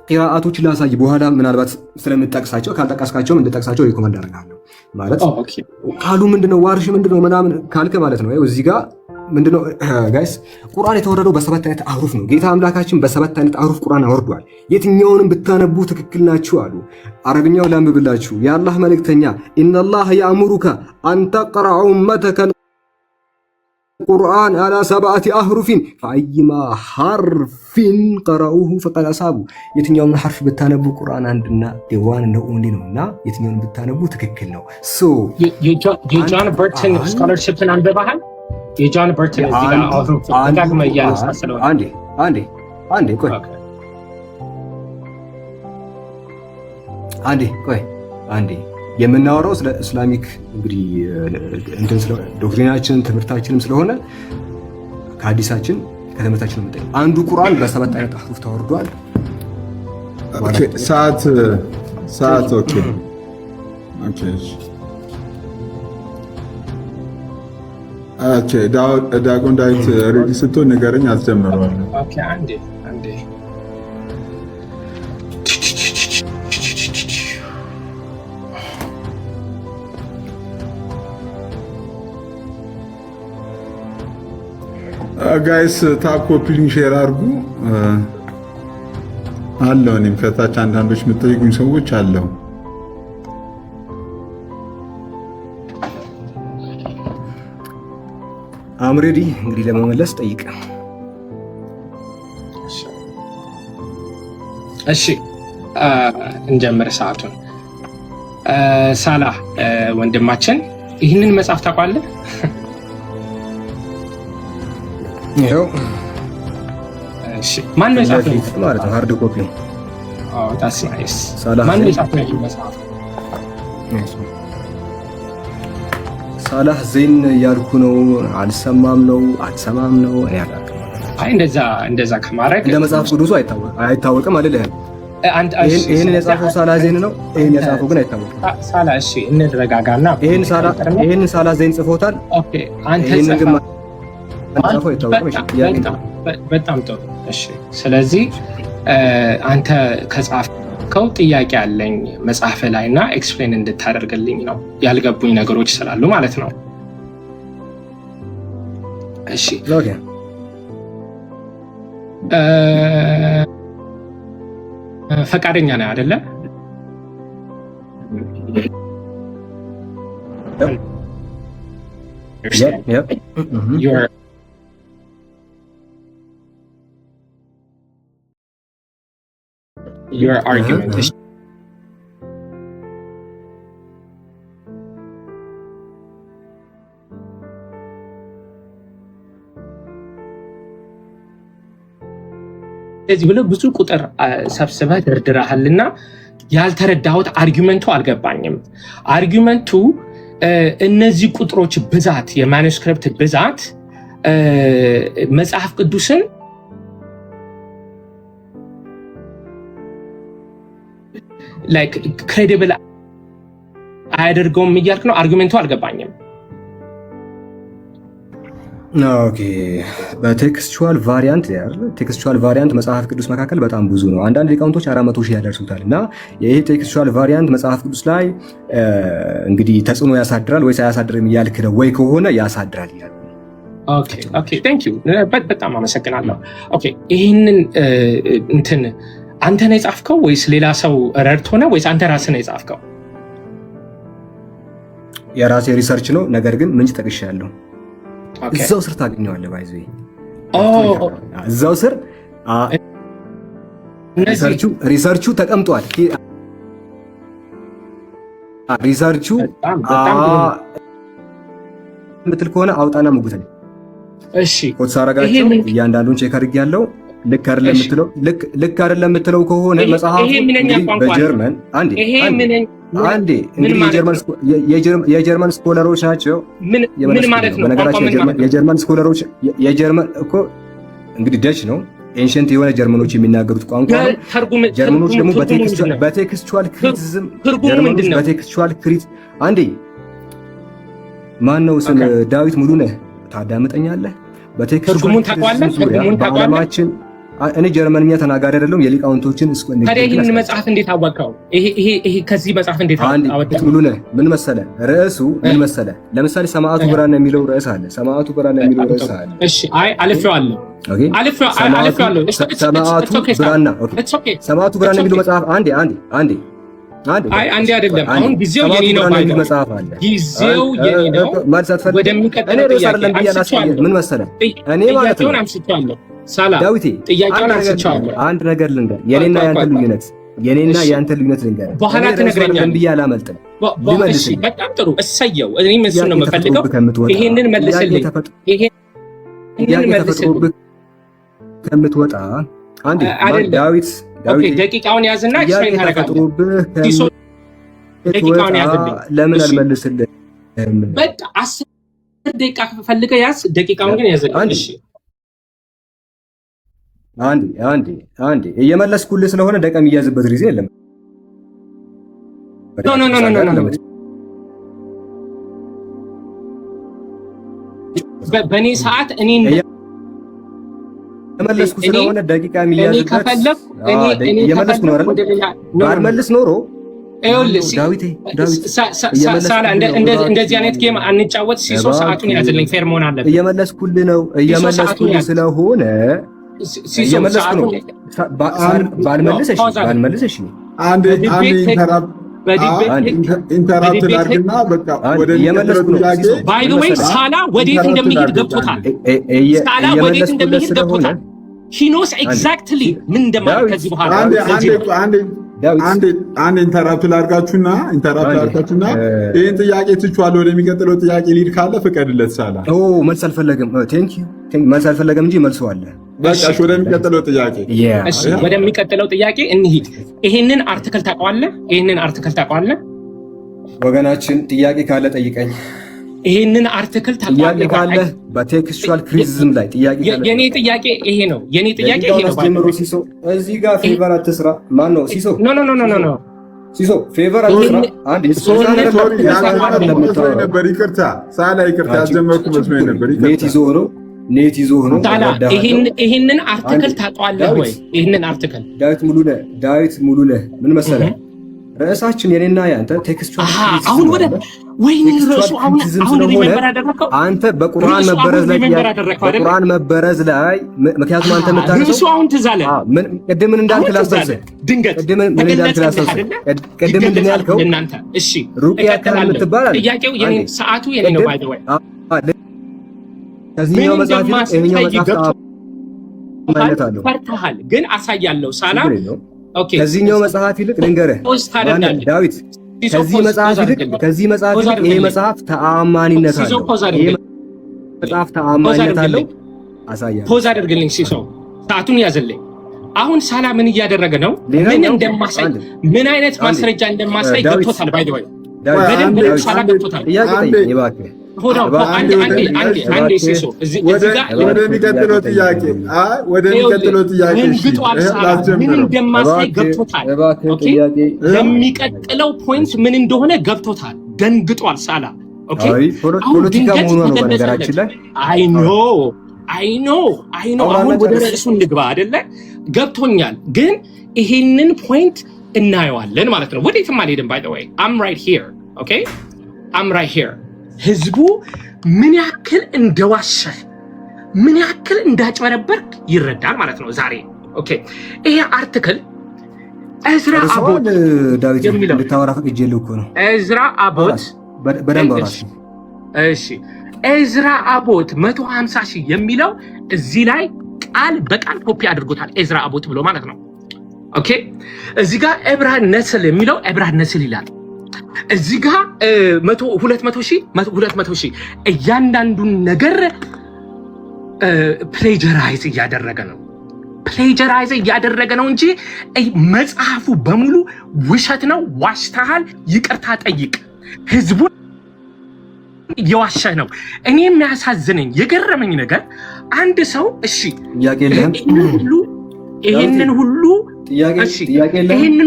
ቂራአቶችን ላሳይ። በኋላ ምናልባት ስለምጠቅሳቸው ካልጠቀስካቸውም እንድጠቅሳቸው ሪኮመንድ አደርጋለሁ። ማለት ቃሉ ምንድነው ዋርሽ ምንድነው ምናምን ካልከ ማለት ነው እዚህ ጋር ምንድነው ጋይስ ቁርአን የተወረደው በሰባት አይነት አህሩፍ ነው። ጌታ አምላካችን በሰባት አይነት አህሩፍ ቁርአን አወርዷል። የትኛውንም ብታነቡ ትክክል ናችሁ አሉ። አረብኛው ላንብብላችሁ። የአላህ መልእክተኛ ኢነላህ ያእሙሩከ አን ተቅረኡ ኡመተከ ቁርአን አላ 7 አህሩፊን ፈአይማ ሐርፊን ቀረኡሁ ፈቀድ አሳቡ። የትኛውንም ሐርፍ ብታነቡ ቁርአን አንድና ዲዋን ነው ኦንሊ ነውና የትኛውንም ብታነቡ ትክክል ነው። ሶ የጆን በርተን ስኮላርሺፕን አንብበሃል? የጆን በርተን እዚህ ጋር አውቶፍ ተጋግመ ያሳሰለው አንዴ የምናወራው ስለ እስላሚክ እንግዲህ እንትን ስለ ዶክትሪናችን ትምህርታችንም ስለሆነ ከሐዲሳችን ከትምህርታችን ነው የምንጠይቀው። አንዱ ቁርአን በሰባት አይነት አህሩፍ ተወርዷል። ሰዓት ኦኬ ዳጎን ዳዊት ሬዲ ስትሆን ንገረኝ፣ አስጀምረዋለሁ። አንዴ ጋይስ ታፕ ኮፒሊንግ ሼር አድርጉ አለው። እኔም ከታች አንዳንዶች የምትጠይቁኝ ሰዎች አለው። አምሬዲ እንግዲህ ለመመለስ ጠይቅ። እሺ እንጀምር ሰዓቱን። ሳላህ ወንድማችን ይህንን መጽሐፍ ታውቃለህ? ይኸው እሺ ማን ነው የጻፈው ማለት ነው? ሃርድ ኮፒ። that's nice። ማን ነው የጻፈው መጽሐፍ? ሳላህ ዜን ያልኩ ነው። አልሰማም ነው አልሰማም ነው እኔ አላውቅም። አይ እንደዛ ከማድረግ እንደ መጽሐፍ ቅዱሱ አይታወቅም አልልህም። ይሄንን የጻፈው ሳላህ ዜን ነው። ይሄን የጻፈው ግን አይታወቅም። ሳላህ እሺ እንረጋጋና ይሄን ሳላህ ዜን ጽፎታል። ኦኬ አንተ በጣም ጥሩ። እሺ ስለዚህ አንተ ከጻፍከው ጥያቄ አለኝ መጽሐፍ ላይ እና ኤክስፕሌን እንድታደርግልኝ ነው። ያልገቡኝ ነገሮች ስላሉ ማለት ነው። እሺ ፈቃደኛ ነህ አይደለ? your argument. ስለዚህ ብለህ ብዙ ቁጥር ሰብስበህ ደርድረሃልና ያልተረዳሁት አርጊመንቱ አልገባኝም። አርጊመንቱ እነዚህ ቁጥሮች ብዛት፣ የማኑስክሪፕት ብዛት መጽሐፍ ቅዱስን ላይክ ክሬዲብል አያደርገውም እያልክ ነው። አርጊመንቱ አልገባኝም። ኦኬ በቴክስቹዋል ቫሪያንት ቴክስቹዋል ቫሪያንት መጽሐፍ ቅዱስ መካከል በጣም ብዙ ነው። አንዳንድ ሊቃውንቶች 400 ሺህ ያደርሱታል። እና ይሄ ቴክስቹዋል ቫሪያንት መጽሐፍ ቅዱስ ላይ እንግዲህ ተጽዕኖ ያሳድራል ወይስ አያሳድርም እያልክ ነው ወይ? ከሆነ ያሳድራል እያልኩ። ኦኬ ቴንክ ዩ በጣም አመሰግናለሁ። ኦኬ ይህንን እንትን አንተ ነው የጻፍከው ወይስ ሌላ ሰው ረድቶ ነው ወይስ አንተ ራስህ ነው የጻፍከው? የራሴ ሪሰርች ነው፣ ነገር ግን ምንጭ ጠቅሻለሁ። እዛው ስር ታገኘዋለህ። ባይዘ እዛው ስር ሪሰርቹ ተቀምጧል። ሪሰርቹ ምትል ከሆነ አውጣና ሙጉተኝ። እሺ ኮትስ አረጋቸው እያንዳንዱን ቼክ አድርጌያለሁ። ልክ አይደለም የምትለው ከሆነ መጽሐፉ በጀርመን አንዴ እንግዲህ የጀርመን ስኮለሮች ናቸው። ምን ማለት ነው? በነገራችን የጀርመን ስኮለሮች የጀርመን እኮ እንግዲህ ደች ነው፣ ኤንሸንት የሆነ ጀርመኖች የሚናገሩት ቋንቋ ነው። ጀርመኖች ደግሞ በቴክስቹዋል ክሪቲሲዝም በቴክስቹዋል ክሪት አንዴ ማን ነው ስም ዳዊት ሙሉነህ ታዳምጠኛለህ? በቴክስቹዋል ክሪቲሲዝም በዓለማችን እኔ ጀርመንኛ ተናጋሪ አይደለም። የሊቃውንቶችን ይህን መጽሐፍ እንዴት አወቀው? ይሄ ከዚህ መጽሐፍ እንዴት አወቀው? ሙሉ ነህ ምን መሰለ ርዕሱ ምን መሰለ? ለምሳሌ ሰማዕቱ ብራና የሚለው ርዕስ አለ። ሰማዕቱ ብራና የሚለው ርዕስ አለ። እሺ አይ አልፌዋለሁ። ሰማዕቱ ብራና የሚለው መጽሐፍ አንዴ አይደለም። አሁን ጊዜው የኔ ነው ማለት መጽሐፍ አለ። ጊዜው የኔ ነው ማለት አትፈልግ። ወደሚቀጥለው ጥያቄ ምን መሰለ እኔ ማለት ነው አምስቻለሁ። ሳላ ዳዊቴ አንድ ነገር ልንገር፣ የኔና ያንተ ልዩነት ልንገር። በኋላ ትነግረኛለህ ብዬ አላመልጥም። እሺ በጣም ጥሩ እሰየው። እኔም እሱን ነው የምፈልገው። ይሄንን መልስልኝ። ከምትወጣ አንዴ ዳዊት ደቂቃውን ያዝና ኤክስፕሌን ታደርጋለህ። ደቂቃውን ያዝልኝ። ለምን አልመልስልህ? በቃ 10 ደቂቃ ፈልገህ ያዝ። ደቂቃውን ግን ያዝልኝ። እሺ አንዴ እየመለስኩልህ ስለሆነ ደቂቃ የሚያዝበት ጊዜ የለም። ኖ በእኔ ሰዓት እኔ እየመለስኩ ስለሆነ ደቂቃ የሚያዝበት እየመለስኩ ነው አይደል? ባልመልስ ኖሮ ዳዊቴ ሳላ እንደዚህ አይነት ጌም አንጫወት። ሲሶ ሰዓቱን ያዝልኝ። ፌር መሆን አለብን። እየመለስኩልህ ስለሆነ እየመለስኩ ነው። ባልመልሰሽ ኢንተራፕት ላድርግና በቃ ወደ እየመለስኩ ነው። ባይ ዘ ዌይ ሳላ ወዴት እንደሚሄድ ገብቶታል። ሳላ ወዴት እንደሚሄድ ገብቶታል። ሂ ኖስ ኤግዛክትሊ ምን እንደማለት ከዚህ በኋላ አንድ ኢንተራፕት ላድርጋችሁና ይህን ጥያቄ ትችዋለሁ። ወደሚቀጥለው ጥያቄ ሊድ ካለ ፍቀድለት። ሳላ መልስ አልፈለገም። መልስ አልፈለገም እንጂ መልሶ አለ። በቃ ወደሚቀጥለው ጥያቄ ወደሚቀጥለው ጥያቄ እንሂድ። ይሄንን አርቲክል ታውቀዋለህ? ወገናችን ጥያቄ ካለ ጠይቀኝ። ይሄንን አርቲክል ታውቀዋለህ? በቴክስቹዋል ክሪቲሲዝም ላይ ጥያቄ ካለ የኔ ጥያቄ ይሄ ነው። ሲሶ እዚህ ጋር ፌቨር አትስራ። ማን ነው ሲሶ? ኖ ሲሶ ፌቨር አትስራ። አንድ ነበር። ይቅርታ ሳላ፣ ይቅርታ ያስጀመርኩ መስሎኝ ነበር። ኔት ይዞ ሆኖ ይሄንን አርቲክል ታውቀዋለህ ወይ? ይሄንን አርቲክል ዳዊት ሙሉነህ ምን መሰለህ ርዕሳችን የኔና ያንተ ቴክስቹዋል አሁን ወይኔ ርዕሱ አሁን ሪሜምበር አደረከው አንተ በቁርአን መበረዝ ላይ ምክንያቱም አንተ የምታነሳው ርዕሱ አሁን ትዝ አለ። ቅድም ምን እንዳልክ ላስታውስህ። ቅድም ምን እንዳልክ ላስታውስህ። ቅድም ምንድን ያልከው እናንተ እሺ ሩቅያ ከምትባል ጥያቄው የኔ ሰዓቱ የኔ ነው። ባይ ዘ ወይ ከዚህኛው መጽሐፍ ይሄኛው መጽሐፍ ማለት አለው ፈርተሃል፣ ግን አሳያለሁ። ሰላም ኦኬ። ከዚህኛው መጽሐፍ ይልቅ ልንገርህ ዳዊት ከዚህ መጽሐፍ ይልቅ ይሄ መጽሐፍ ተአማኒነት አለው። ይሄ መጽሐፍ ተአማኒነት አለው። አሳያለሁ። ፖዝ አድርግልኝ ሲሶ፣ ሰዓቱን ያዘልኝ። አሁን ሳላ ምን እያደረገ ነው? ምን እንደማሳይ ምን አይነት ማስረጃ እንደማሳይ ገብቶታል። ባይ ዘ ወይ በደንብ ሳላ ገብቶታል። ወደሚቀጥለው ጥያቄ ምን እንደማሳይ ገብቶታል። የሚቀጥለው ፖይንት ምን እንደሆነ ገብቶታል። ደንግጧል ሳላ። ፖለቲካ መሆኑ ነው በነገራችን ላይ። አይ ኖ አሁን ወደ ርዕሱ እንግባ አይደለ? ገብቶኛል፣ ግን ይሄንን ፖይንት እናየዋለን ማለት ነው። ወዴትም አልሄድም። ባይ ዘ ወይ አም ራይት ሂር ኦኬ፣ አም ራይት ሂር። ህዝቡ ምን ያክል እንደዋሸህ ምን ያክል እንዳጭበረበርክ ይረዳል ማለት ነው ዛሬ። ኦኬ፣ ይሄ አርቲክል እዝራ አቦት ዳዊት እንድታወራ ፈቅጄልህ እኮ ነው። እዝራ አቦት በደንብ አውራሽ። እሺ፣ እዝራ አቦት 150,000 የሚለው እዚህ ላይ ቃል በቃል ኮፒ አድርጎታል። እዝራ አቦት ብሎ ማለት ነው። ኦኬ፣ እዚህ ጋር እብራን ነስል የሚለው እብራን ነስል ይላል። እዚህ ጋር 200,000 እያንዳንዱን ነገር ፕሌጀራይዝ እያደረገ ነው እንጂ መጽሐፉ በሙሉ ውሸት ነው። ዋሽተሃል፣ ይቅርታ ጠይቅ። ህዝቡን እየዋሸህ ነው። እኔ የሚያሳዝነኝ የገረመኝ ነገር አንድ ሰው እሺ ይሄንን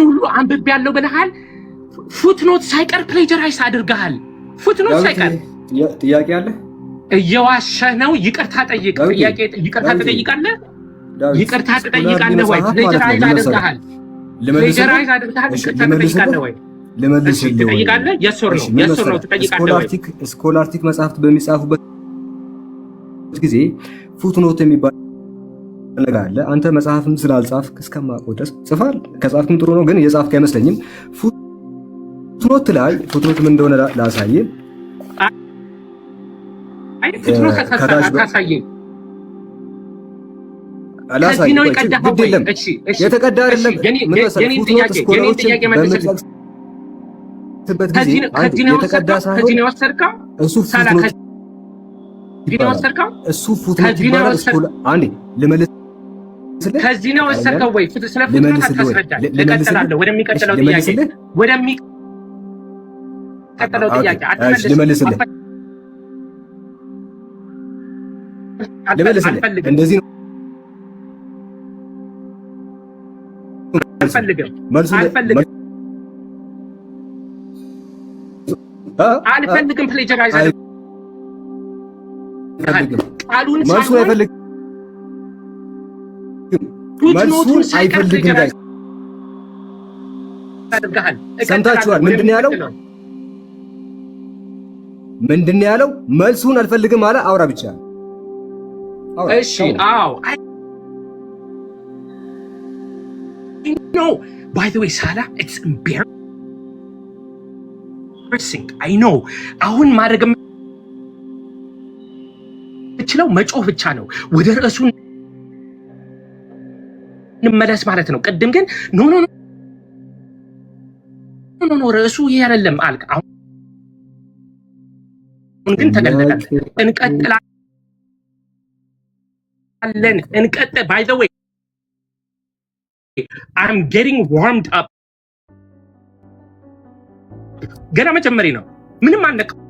ሁሉ አንብቤያለሁ ብለሃል። ፉትኖት ሳይቀር ፕሌጀራይዝ አድርገሃል። ፉትኖት ሳይቀር ጥያቄ አለ። እየዋሸህ ነው። ይቅርታ ጠይቅ። ይቅርታ ትጠይቃለህ ወይ? ፕሌጀራይዝ አድርገሃል። ይቅርታ ትጠይቃለህ ወይ? ትጠይቃለህ? የስ ኦር ኖ ትጠይቃለህ ወይ? ስኮላርቲክ መጽሐፍት በሚጻፉበት ጊዜ ፉትኖት የሚባል ነገር አለ። አንተ መጽሐፍም ስላልጻፍክ እስከማውቀው ድረስ ጽፋል። ከጻፍክም ጥሩ ነው፣ ግን የጻፍክ አይመስለኝም። ፉትኖት ላይ ፉትኖት ምን እንደሆነ ላሳየህ። የተቀዳ አይደለም። የተቀዳ ሳይሆን እሱ ፉትኖት ይባላል። አንዴ ልመልስ። ከዚህ ነው ወሰድከው ወይ? ስለ ፉትኖት አታስረዳኝ። እቀጥላለሁ ወደሚቀጥለው ጥያቄ ልመልስልህ። እንደዚህ ነው። አልፈልግም። ፕሌጀራይዝ ቃሉን መልሱን አይፈልግም። መልሱን አይፈልግም። ሰምታችኋል? ምንድን ነው ያለው? መልሱን አልፈልግም አለ። አውራ ብቻ። እሺ፣ አዎ። ባይ ዘ ዌይ ሳላ ኢትስ ኤምባራሲንግ። አይ ኖ። አሁን ማድረግ የምችለው መጮህ ብቻ ነው። ወደ ርዕሱ እንመለስ ማለት ነው። ቅድም ግን ኖ ርዕሱ ይሄ አይደለም አልክ። አሁን ግን ተገለጠ። እንቀጥላለን። ባይ ዘ ዌይ I'm getting warmed up። ገና መጀመሪ ነው። ምንም አልነካሁትም።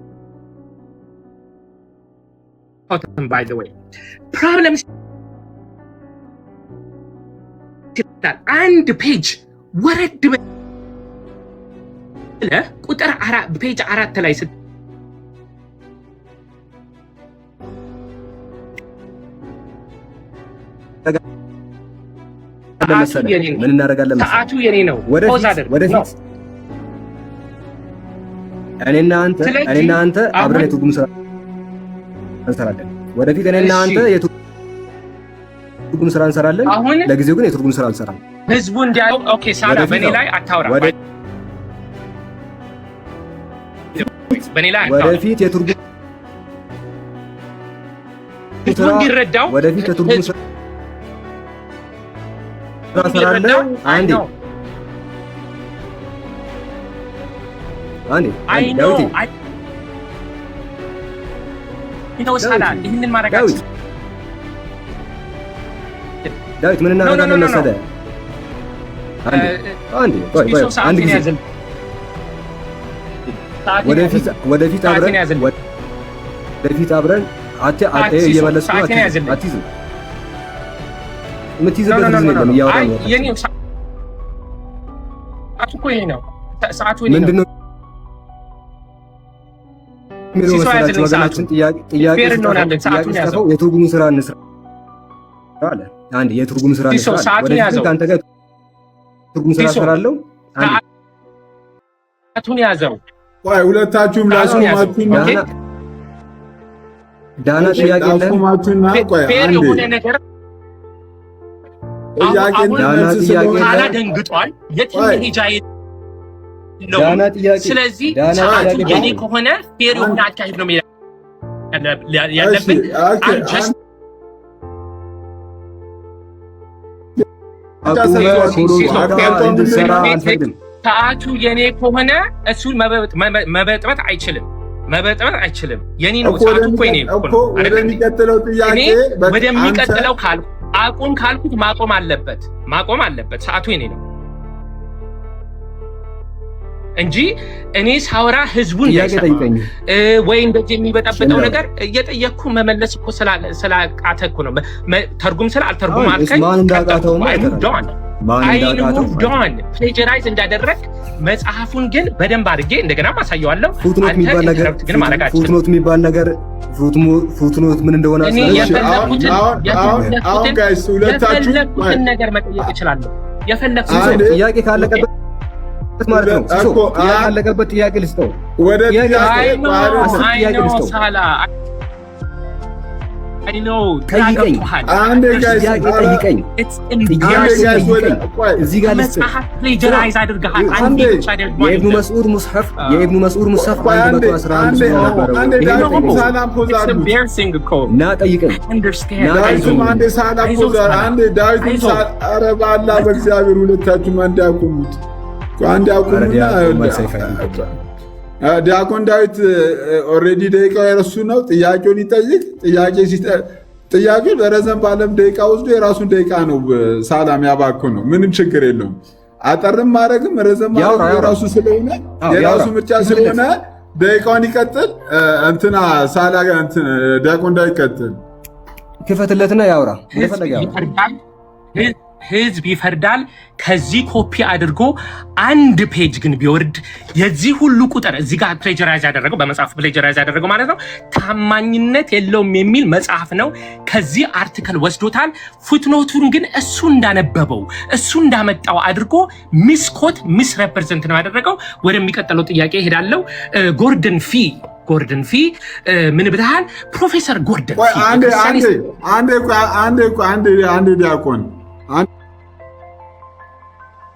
by the way problems አንድ ፔጅ ወረድ ብለህ ቁጥር ፔጅ 4 ላይ ምን እናደርጋለን? ሰዓቱ የኔ ነው። ወደፊት እኔና አንተ አብረን የትርጉም ስራ እንሰራለን። ወደፊት እኔና አንተ የትርጉም ስራ እንሰራለን። ለጊዜው ግን የትርጉም ስራ እንሰራለን። ህዝቡ እንዲያው ኦኬ። ሳላ በኔ ላይ አታውራ። በኔ ላይ ወደፊት የትርጉም ስራ እንዲረዳው ወደፊት የትርጉም ስራ እንሰራለን። አንዴ ይህንን ማድረጋችን ዳዊት ምን እናደርጋለን መሰለህ? አንድ ጊዜ ወደፊት አብረን እየመለስኩ አትይዝም። የምትይዝበት ጊዜ የለም። እያወራን ምንድን ነው የሚለው መሰላችሁ ወገናችን? ጥያቄ የትርጉሙን ስራ እንስራ አለ። አንድ የትርጉም ስራ እንስራ። ወደፊት ከአንተ ጋር ትርጉም ስራ እሰራለሁ። ሰዓቱን ያዘው። ቆይ ሁለታችሁም ላስቆማችሁና ዳና ጥያቄ ላስቆማችሁና ቆይ አንዴ ዳና ደንግጧል። የትም ሄጃ የለውም። ስለዚህ ሰዓቱ የኔ ከሆነ ፌር የሆነ አካሄድ ነው ያለብን። ሰዓቱ የኔ ከሆነ እሱን መበጥበጥ አይችልም። የኔ ነው ሰዓቱ እኮ የኔ ነው። ወደሚቀጥለው አቁም ካልኩት ማቆም አለበት። ሰዓቱ የኔ ነው እንጂ እኔ ሳወራ ህዝቡን ወይ እንደዚህ የሚበጣበጠው ነገር እየጠየቅኩ መመለስ እኮ ስላቃተ እኮ ነው። ተርጉም አልተርጉም አልከኝ። ፕሌጀራይዝ እንዳደረግ መጽሐፉን ግን በደንብ አድርጌ እንደገና ማሳየዋለሁ። ፉትኖት የሚባል ነገር ፉትኖት ምን እንደሆነ የፈለኩትን ነገር መጠየቅ እችላለሁ። የፈለኩትን ጥያቄ ካለቀበት ማለት ነው። ያለቀበት ጥያቄ ልስጠው። ወደ ጥያቄ ልስጠው። ጠይቀኝ። እዚህ ጋር የኢብኑ መስዑድ ሙስሐፍ 111 ና ጠይቀኝ። በእግዚአብሔር ሁለታችሁም አንድ ያቁሙት። ዲያቆን ዳዊት ኦልሬዲ ደቂቃው የረሱ ነው። ጥያቄውን ይጠይቅ። ጥያቄው በረዘም ባለም ደቂቃ ወስዶ የራሱን ደቂቃ ነው ሳላም ያባኩ ነው። ምንም ችግር የለውም። አጠርም ማድረግም ረዘም ማድረግ የራሱ ስለሆነ የራሱ ምርጫ ስለሆነ ደቂቃውን ይቀጥል። እንትና ሳላ ዲያቆን ዳዊት ይቀጥል። ክፈትለትና ያውራ እንደፈለገ ያውራ። ህዝብ ይፈርዳል። ከዚህ ኮፒ አድርጎ አንድ ፔጅ ግን ቢወርድ የዚህ ሁሉ ቁጥር እዚህ ጋር ፕሌጀራይዝ ያደረገው በመጽሐፍ ፕሌጀራይዝ ያደረገው ማለት ነው። ታማኝነት የለውም የሚል መጽሐፍ ነው። ከዚህ አርቲክል ወስዶታል። ፉትኖቱን ግን እሱ እንዳነበበው እሱ እንዳመጣው አድርጎ ሚስኮት ሚስ ሬፕሬዘንት ነው ያደረገው። ወደሚቀጥለው ጥያቄ እሄዳለሁ። ጎርደን ፊ ምን ብለሃል? ፕሮፌሰር ጎርደን ፊ አንድ ዲያቆን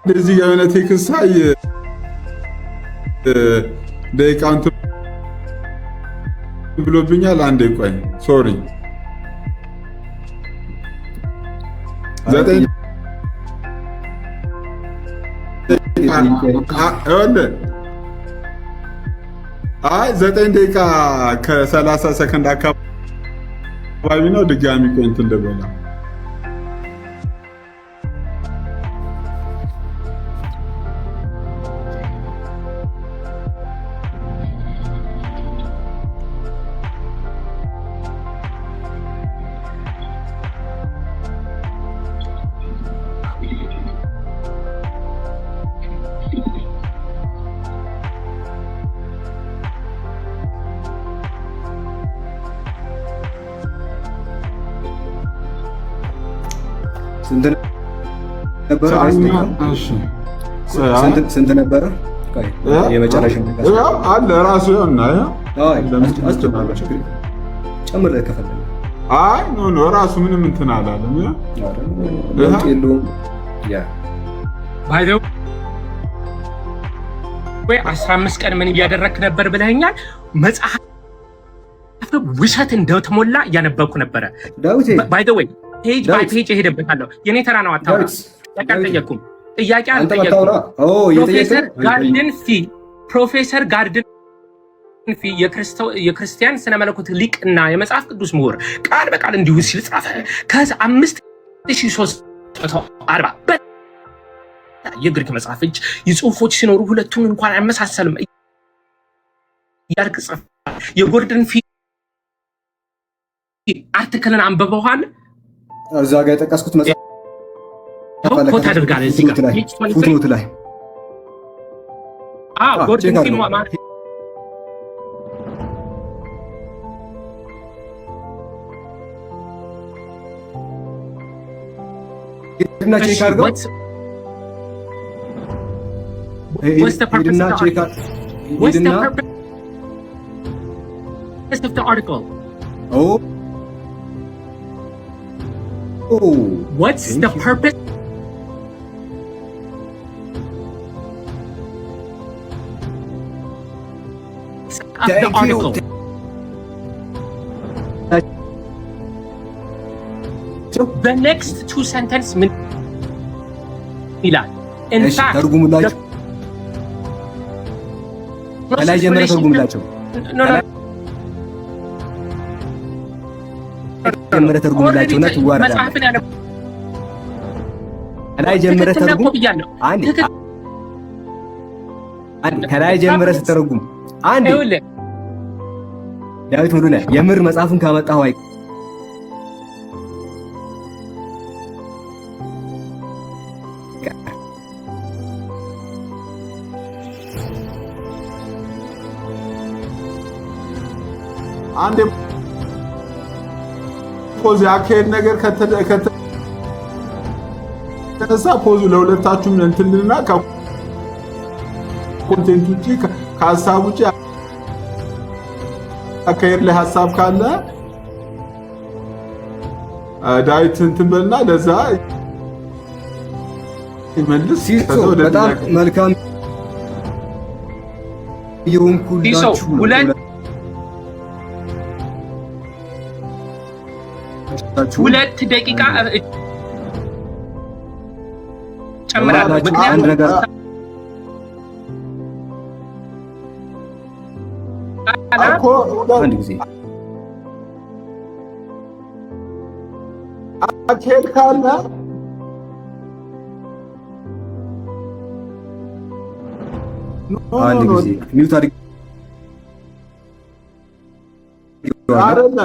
እንደዚህ የሆነ ቴክስት ሳይ ደቂቃውን ብሎብኛል። አንዴ ቆይ ሶሪ 9 ደቂቃ ከ30 ሰከንድ አካባቢ ነው። ድጋሚ ቆይ እንትን ልበላ። ስንት ነበረ? የመጨረሻ አለ ራሱ እና ጨምር ከፈለገ አይ ኖ ራሱ ምንም እንትን አላለም። ወይ 15 ቀን ምን እያደረክ ነበር ብለኸኛል። መጽሐፍ ውሸት እንደተሞላ እያነበብኩ ነበረ። ባይ ዘ ወይ ፔጅ ባይ ፔጅ እሄድበታለሁ። የኔ ተራ ነው። አታውራ ጠየቅኩም ጥያቄ አልጠየቅኩም። ፕሮፌሰር ጋርድን ፊ የክርስቲያን ስነ መለኮት ሊቅ እና የመጽሐፍ ቅዱስ ምሁር ቃል በቃል እንዲሁ ሲል ጻፈ። ከዛ 5340 የግሪክ መጽሐፍ እጅ የጽሁፎች ሲኖሩ ሁለቱን እንኳን አይመሳሰልም ያርክ ጽፈ የጎርደን ፊ አርቲክልን አንብበዋል። እዛ ጋር የጠቀስኩት መጽሐፍ ኮት አድርጋለህ እዚህ ጋር ፉትኖት ላይ ጎርደን ፊ ማለት እና ቼክ አድርገው What's the purpose of the article? What's the purpose of the article? What's the purpose? Of the article? The next two sentences ይላል in fact ተርጉሙላችሁ ከላይ ጀምረ ተርጉሙላችሁ ጀምረ ተርጉሙላችሁ እና ትዋራዳ ከላይ ጀምረ ተርጉም አንዴ ከላይ ጀምረ ስትተረጉም አንዴ ዳዊት ሙሉነ የምር መጽሐፍን ካመጣው አይ አንዴ ፖዝ ያከሄድ ነገር ከተነሳ ፖዙ ለሁለታችሁም እንትልና ከኮንቴንት ውጪ ከሀሳብ ውጪ አከሄድ ላይ ሀሳብ ካለ ዳዊት እንትን በልና ለዛ ይመልስ። በጣም መልካም ይሁንኩላችሁ። ሁለት ደቂቃ ጨምራለሁ። አንድ ነገር አንድ ጊዜ አኬል ካለ አንድ ጊዜ ሚውት አድርግ።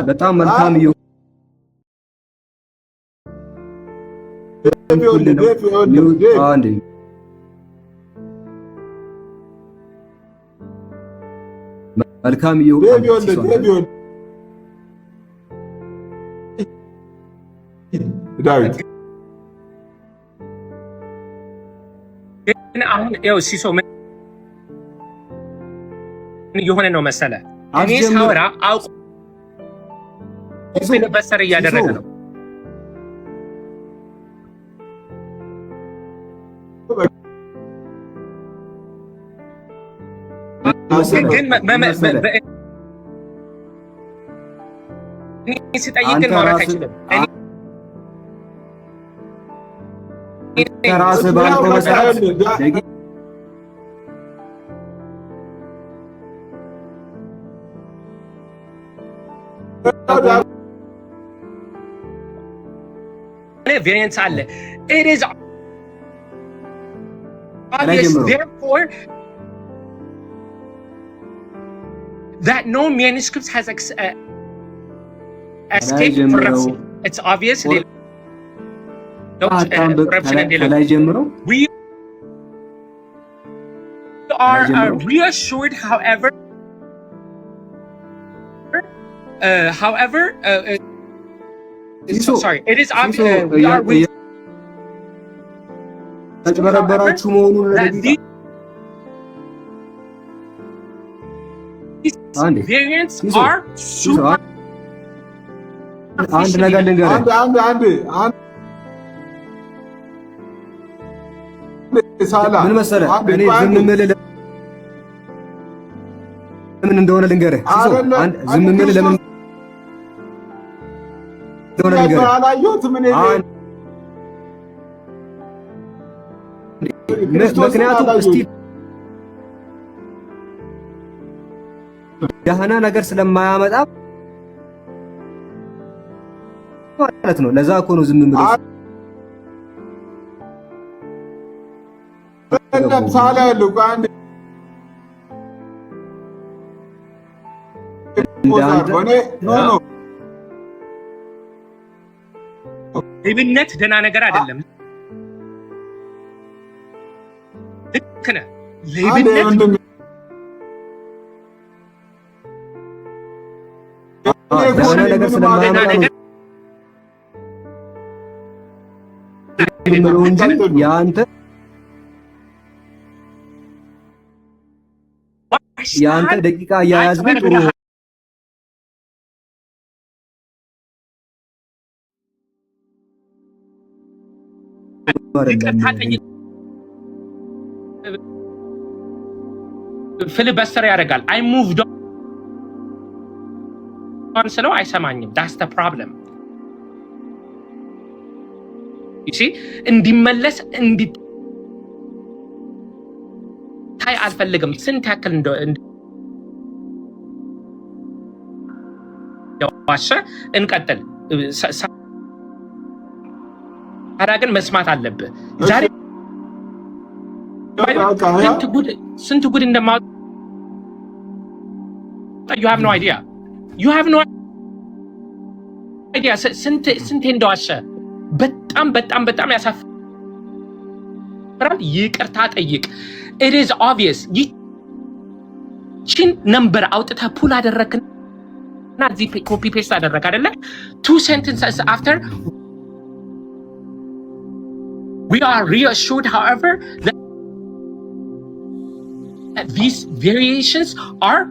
በጣም መልካም ይሁን አንድ መልካም ይሁን ዳዊት አሁን ያው ሲሶ ምን የሆነ ነው መሰለ እኔ ሳወራ አውቆ በሰር እያደረገ ነው ግን ሲጠይቅን ማውራት አይችልም። ራስህ ባልከው መሰረት ቬሪየንስ አለ። It is obvious therefore that no manuscript has escaped corruption. It's obvious. We are reassured, however, sorry, it is obvious. We are variants are super. አንድ ነገር ልንገርህ። ምን መሰለህ እኔ ዝም የምልህ ለምን እንደሆነ ልንገርህ። ዝም የምልህ ለምን እንደሆነ ልንገርህ። ምክንያቱም እስቲ ደህና ነገር ስለማያመጣ ማለት ነው። ለዛ እኮ ነው ዝም የምልህ። ለምሳሌ ያለው አንድ ሌብነት ደህና ነገር አይደለም። ልክ ነህ። ሌብነት ደህና ነገር ስለማያመጣ ነው እንጂ ያንተ ደቂቃ አያያዝህ ጥሩ ፊሊበስተር ያደርጋል። አይ ሙቭድ ኦን ስለው አይሰማኝም። ዳትስ ዘ ፕሮብለም። ዩ ሲ እንዲመለስ እንዲታይ አልፈልግም። ስንት ያክል እንደዋሸ እንቀጥል። ታዲያ ግን መስማት አለብህ። ዛሬ ስንት ጉድ እንደማወጣ you have no idea. You have no idea. ስንቴ እንደዋሸ በጣም ያሳፍራል። ይቅርታ ጠይቅ። It is obvious. ይህችን ነምበር አውጥተህ ፑል አደረግና እዚህ ኮፒ ፔስት አደረግ አይደለ? 2 sentences after we are reassured, however, that these variations are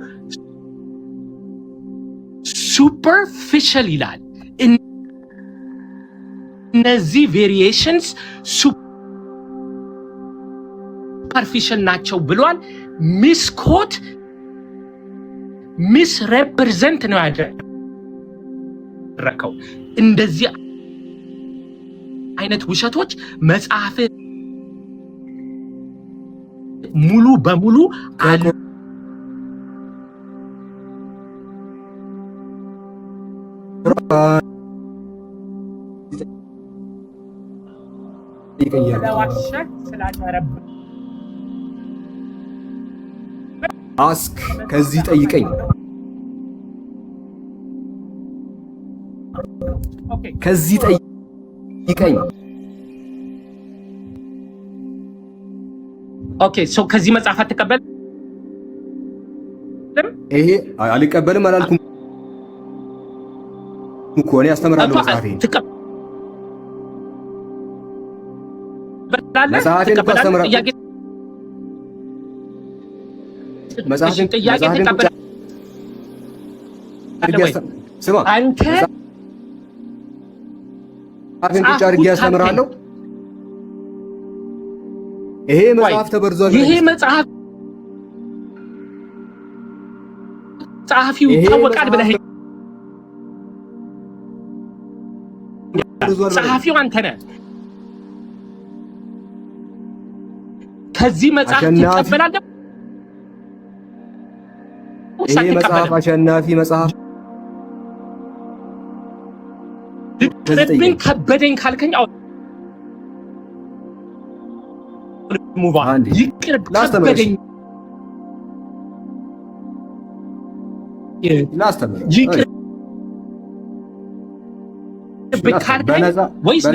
superficial ይላል። እነዚህ variations superficial ናቸው ብሏል። ሚስኮት ሚስሬፕሬዘንት ነው ያደረገው። እንደዚህ አይነት ውሸቶች መጽሐፍ ሙሉ በሙሉ አሉ። አስክ ከዚህ ጠይቀኝ። ከዚህ ጠይቀኝ። ኦኬ ሶ ከዚህ መጽሐፍ አትቀበል? ይሄ አልቀበልም አላልኩም እኮ እኔ አስተምራለሁ። መጽሐፌን መጽሐፌን እኮ አስተምራለሁ። መጽሐፌን ስማ፣ አንተ መጽሐፌን ቁጭ አድርጌ አስተምራለሁ። ይሄ መጽሐፍ ተበርዟል። ይሄ መጽሐፍ ጸሐፊው ይታወቃል ብለህ ጸሐፊው አንተ ነህ። ከዚህ መጽሐፍ ትቀበላለህ? ይሄ መጽሐፍ አሸናፊ መጽሐፍ ልትረብኝ ከበደኝ ካልከኝ ሙባ ይቅር ከበደኝ ላስተምር ይቅር ካልከኝ ወይስ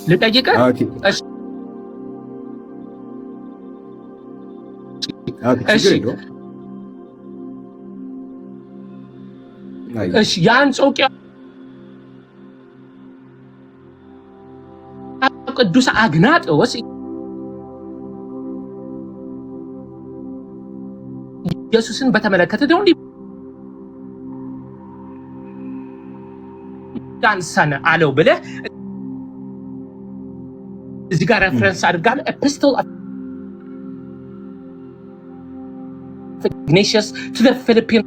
ልጠይቅህ? እሺ የአንጾኪያ ቅዱስ አግናጦስ ኢየሱስን በተመለከተ ደግሞ ዳንሰን አለው ብለህ እዚህ ጋር ሬፈረንስ አድርጋል። ኤፒስቶል ኦፍ Ignatius to the Philippian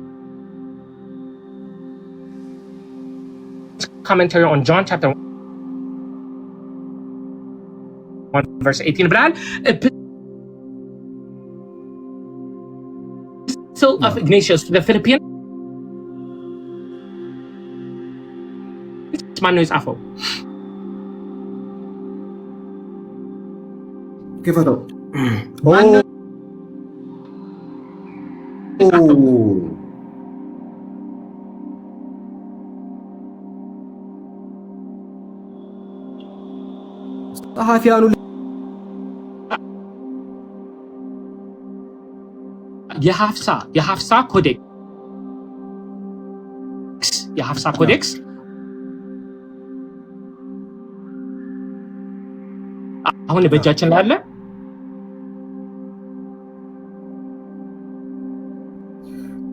commentary on John chapter 1 verse 18 ብለሃል። Epistle of Ignatius to the Philippian ማን ነው የጻፈው? ክፈተው። ጸሐፊያኑ የሐፍሳ ኮዴክስ አሁን በእጃችን ላይ አለ።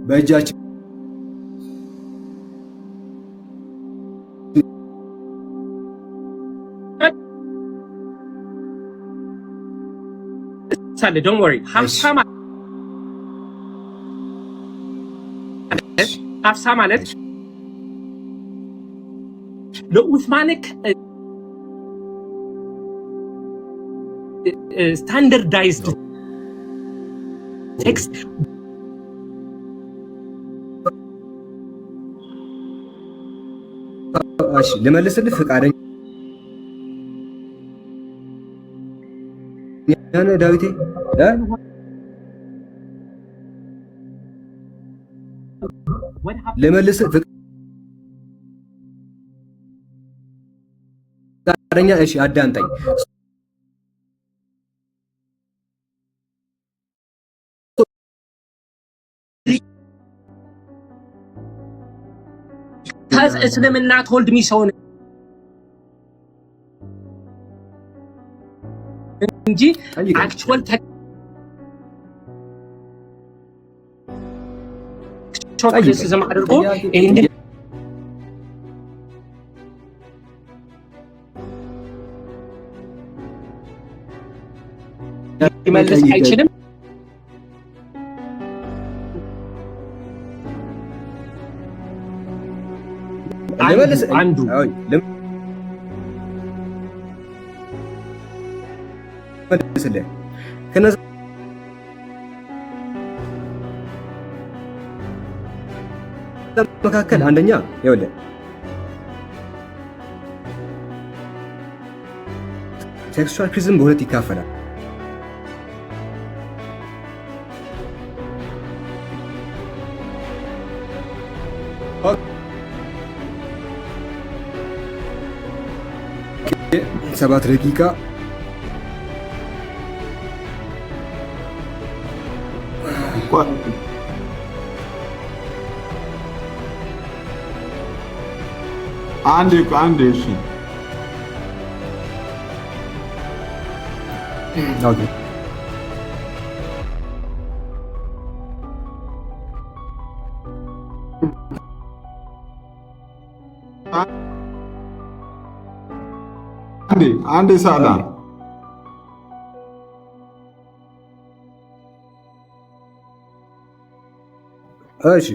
በእጃችን ሳለ ዶንት ወሪ ሐፍሳ ማለት ለኡስማኒክ standardized text እሺ ልመልስልህ ፈቃደኛ ነህ ዳዊቴ? ልመልስልህ ፈቃደኛ? እሺ አዳምጠኝ። እስልምና told me so እንጂ actual criticism አድርጎ ይሄን ይመልስ አይችልም። አንዱ ልመልስልህ ከነዛ መካከል አንደኛ ይኸውልህ ሴክሱዋል ክሪዝም በሁለት ይካፈላል። ሰባት ደቂቃ አንድ እሺ ኦኬ አንድ ሳላ እሺ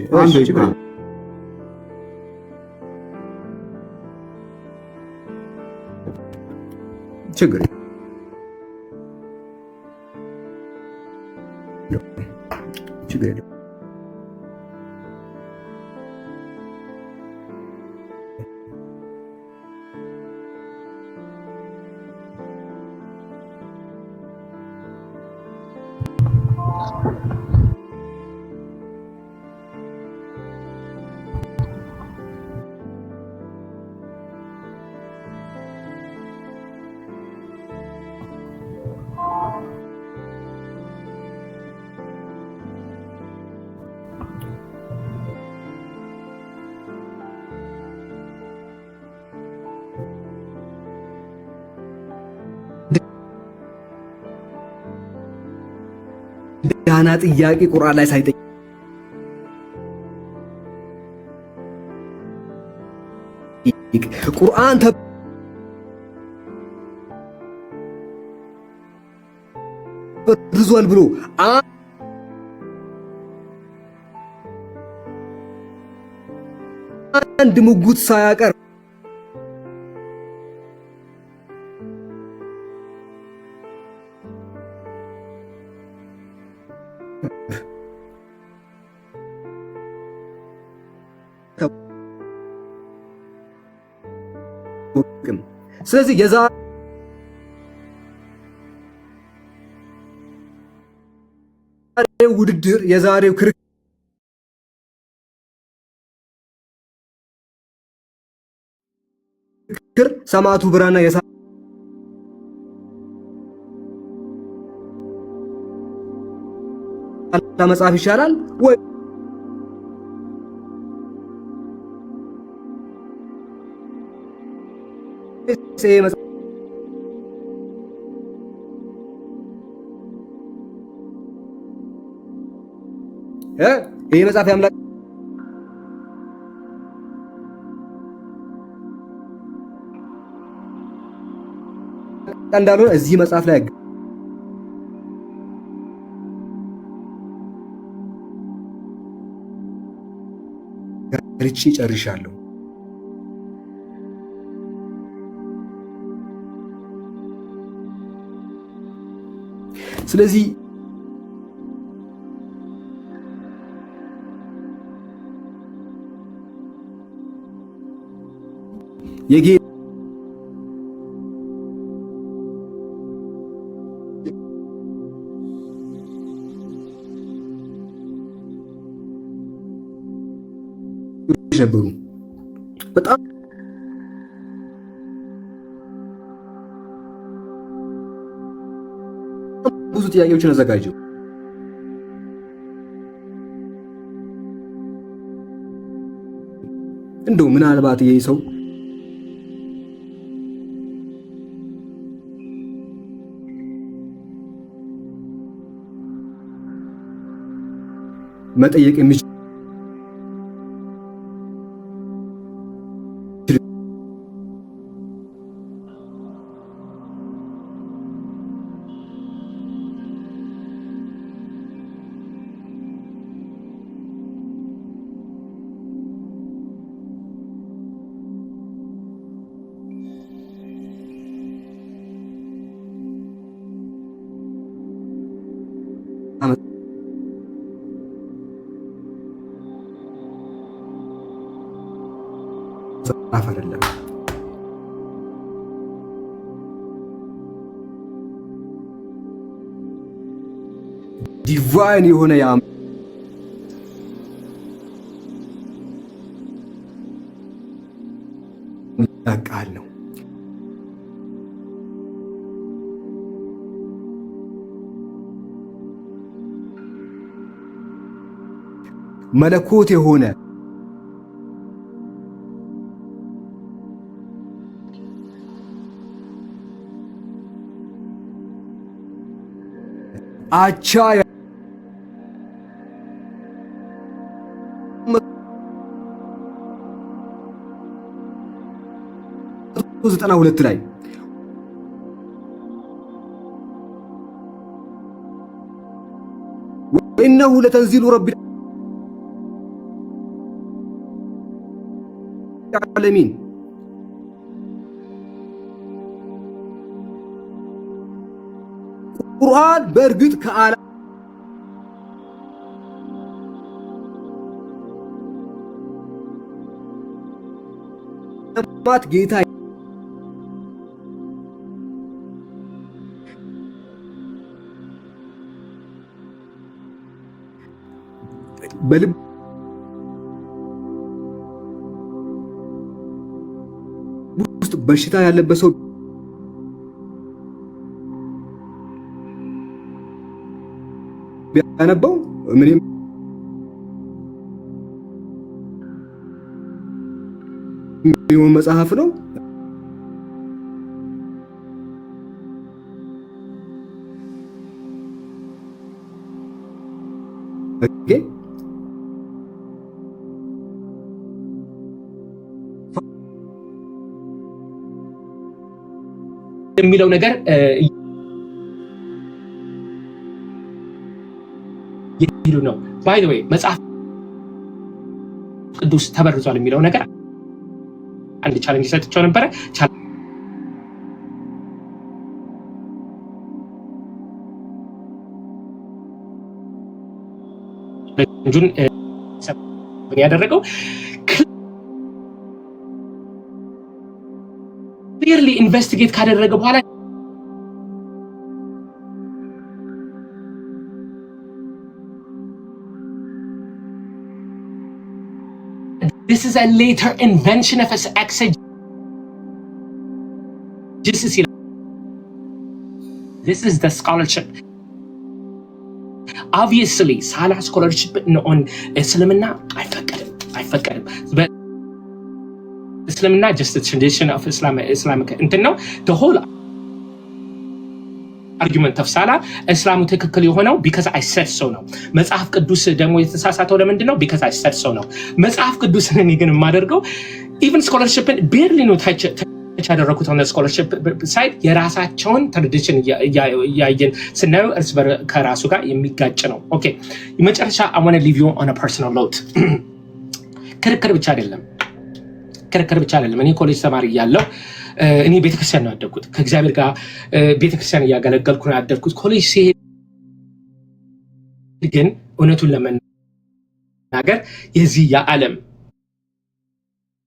ችግር የለም። ዳና ጥያቄ ቁርአን ላይ ሳይጠይቅ ቁርአን ተበርዟል ብሎ አንድ ሙጉት ሳያቀር ስለዚህ የዛሬው ውድድር የዛሬው ክርክር ሰማዕቱ ብራና የሳላ መጽሐፍ ይሻላል ወይ ይሄ መጽሐፍ ያምላክ እንዳልሆነ እዚህ መጽሐፍ ላይ ርቺ ጨርሻለሁ። ስለዚህ ነበሩ በጣም ብዙ ጥያቄዎችን አዘጋጀው። እንደው ምናልባት ይሄ ሰው መጠየቅ የሚችል አይደለም። ዲቫይን የሆነ ቃል ነው። መለኮት የሆነ አቻ 92 ላይ ወኢነሁ ለተንዚሉ ረቢል ዓለሚን ቁርአን በእርግጥ ከዓለማት ጌታ በልብ ውስጥ በሽታ ያለበት ሰው ቢያነበው ምንም የሚሆን መጽሐፍ ነው። ኦኬ የሚለው ነገር ይሉ ነው። ባይ ዘ ዌይ መጽሐፍ ቅዱስ ተበርዟል የሚለው ነገር አንድ ቻሌንጅ ሰጥቼው ነበረ። ቻሌንጁን ያደረገው ክሊርሊ ኢንቨስቲጌት ካደረገ በኋላ this is a later invention of exegesis. This is the scholarship. Obviously ሳላ scholarship on እስልምና አይፈቀድም እስልምና just the tradition of Islamic እንትን ነው። the whole argument of ሳላ እስላሙ ትክክል የሆነው because I said so ነው። መጽሐፍ ቅዱስ ደግሞ የተሳሳተው ለምንድን ነው? because I said so ነው። መጽሐፍ ቅዱስን እኔ ግን የማደርገው even scholarship barely ነው ታች ያደረኩት on the scholarship side የራሳቸውን tradition ያያየን ስናየው እርስ ከራሱ ጋር የሚጋጭ ነው። ኦኬ የመጨረሻ I want to leave you on a personal note ክርክር ብቻ አይደለም። እኔ ኮሌጅ ተማሪ እያለሁ እኔ ቤተክርስቲያን ነው ያደግኩት። ከእግዚአብሔር ጋር ቤተክርስቲያን እያገለገልኩ ነው ያደግኩት። ኮሌጅ ሲሄድ ግን እውነቱን ለመናገር የዚህ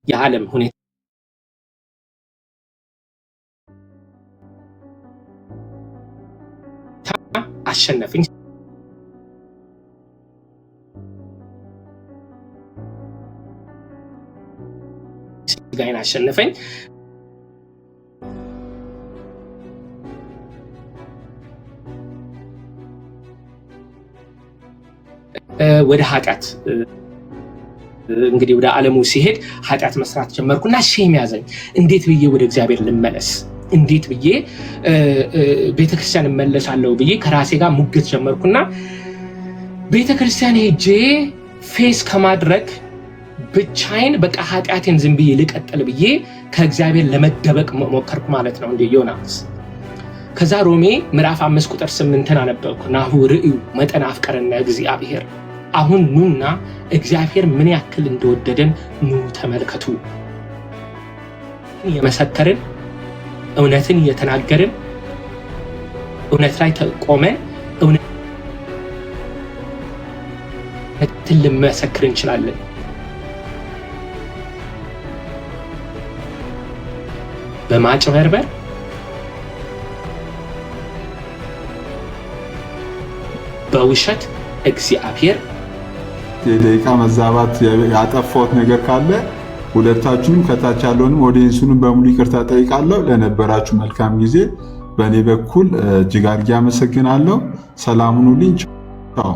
የዓለም ሁኔታ አሸነፈኝ። ጋይን አሸነፈኝ። ወደ ኃጢአት እንግዲህ ወደ ዓለሙ ሲሄድ ኃጢአት መስራት ጀመርኩና ሼም ያዘኝ። እንዴት ብዬ ወደ እግዚአብሔር ልመለስ? እንዴት ብዬ ቤተክርስቲያን እመለሳለሁ ብዬ ከራሴ ጋር ሙግት ጀመርኩና ቤተክርስቲያን ሄጄ ፌስ ከማድረግ ብቻዬን በቃ ኃጢአቴን ዝም ብዬ ልቀጥል ብዬ ከእግዚአብሔር ለመደበቅ ሞከርኩ ማለት ነው እንደ ዮናስ። ከዛ ሮሜ ምዕራፍ 5 ቁጥር 8 አነበብኩ። ናሁ ርእዩ መጠነ አፍቀረነ እግዚአብሔር፣ አሁን ኑና እግዚአብሔር ምን ያክል እንደወደደን ኑ ተመልከቱ። የመሰከርን እውነትን እየተናገርን እውነት ላይ ተቆመን እውነትን ልመሰክር እንችላለን። በማጭበርበር በውሸት እግዚአብሔር የደቂቃ መዛባት ያጠፋሁት ነገር ካለ ሁለታችሁንም ከታች ያለውንም ኦዲየንሱንም በሙሉ ይቅርታ ጠይቃለሁ። ለነበራችሁ መልካም ጊዜ በእኔ በኩል እጅግ አድርጌ አመሰግናለሁ። ሰላም ሁኑልኝ። ቻው።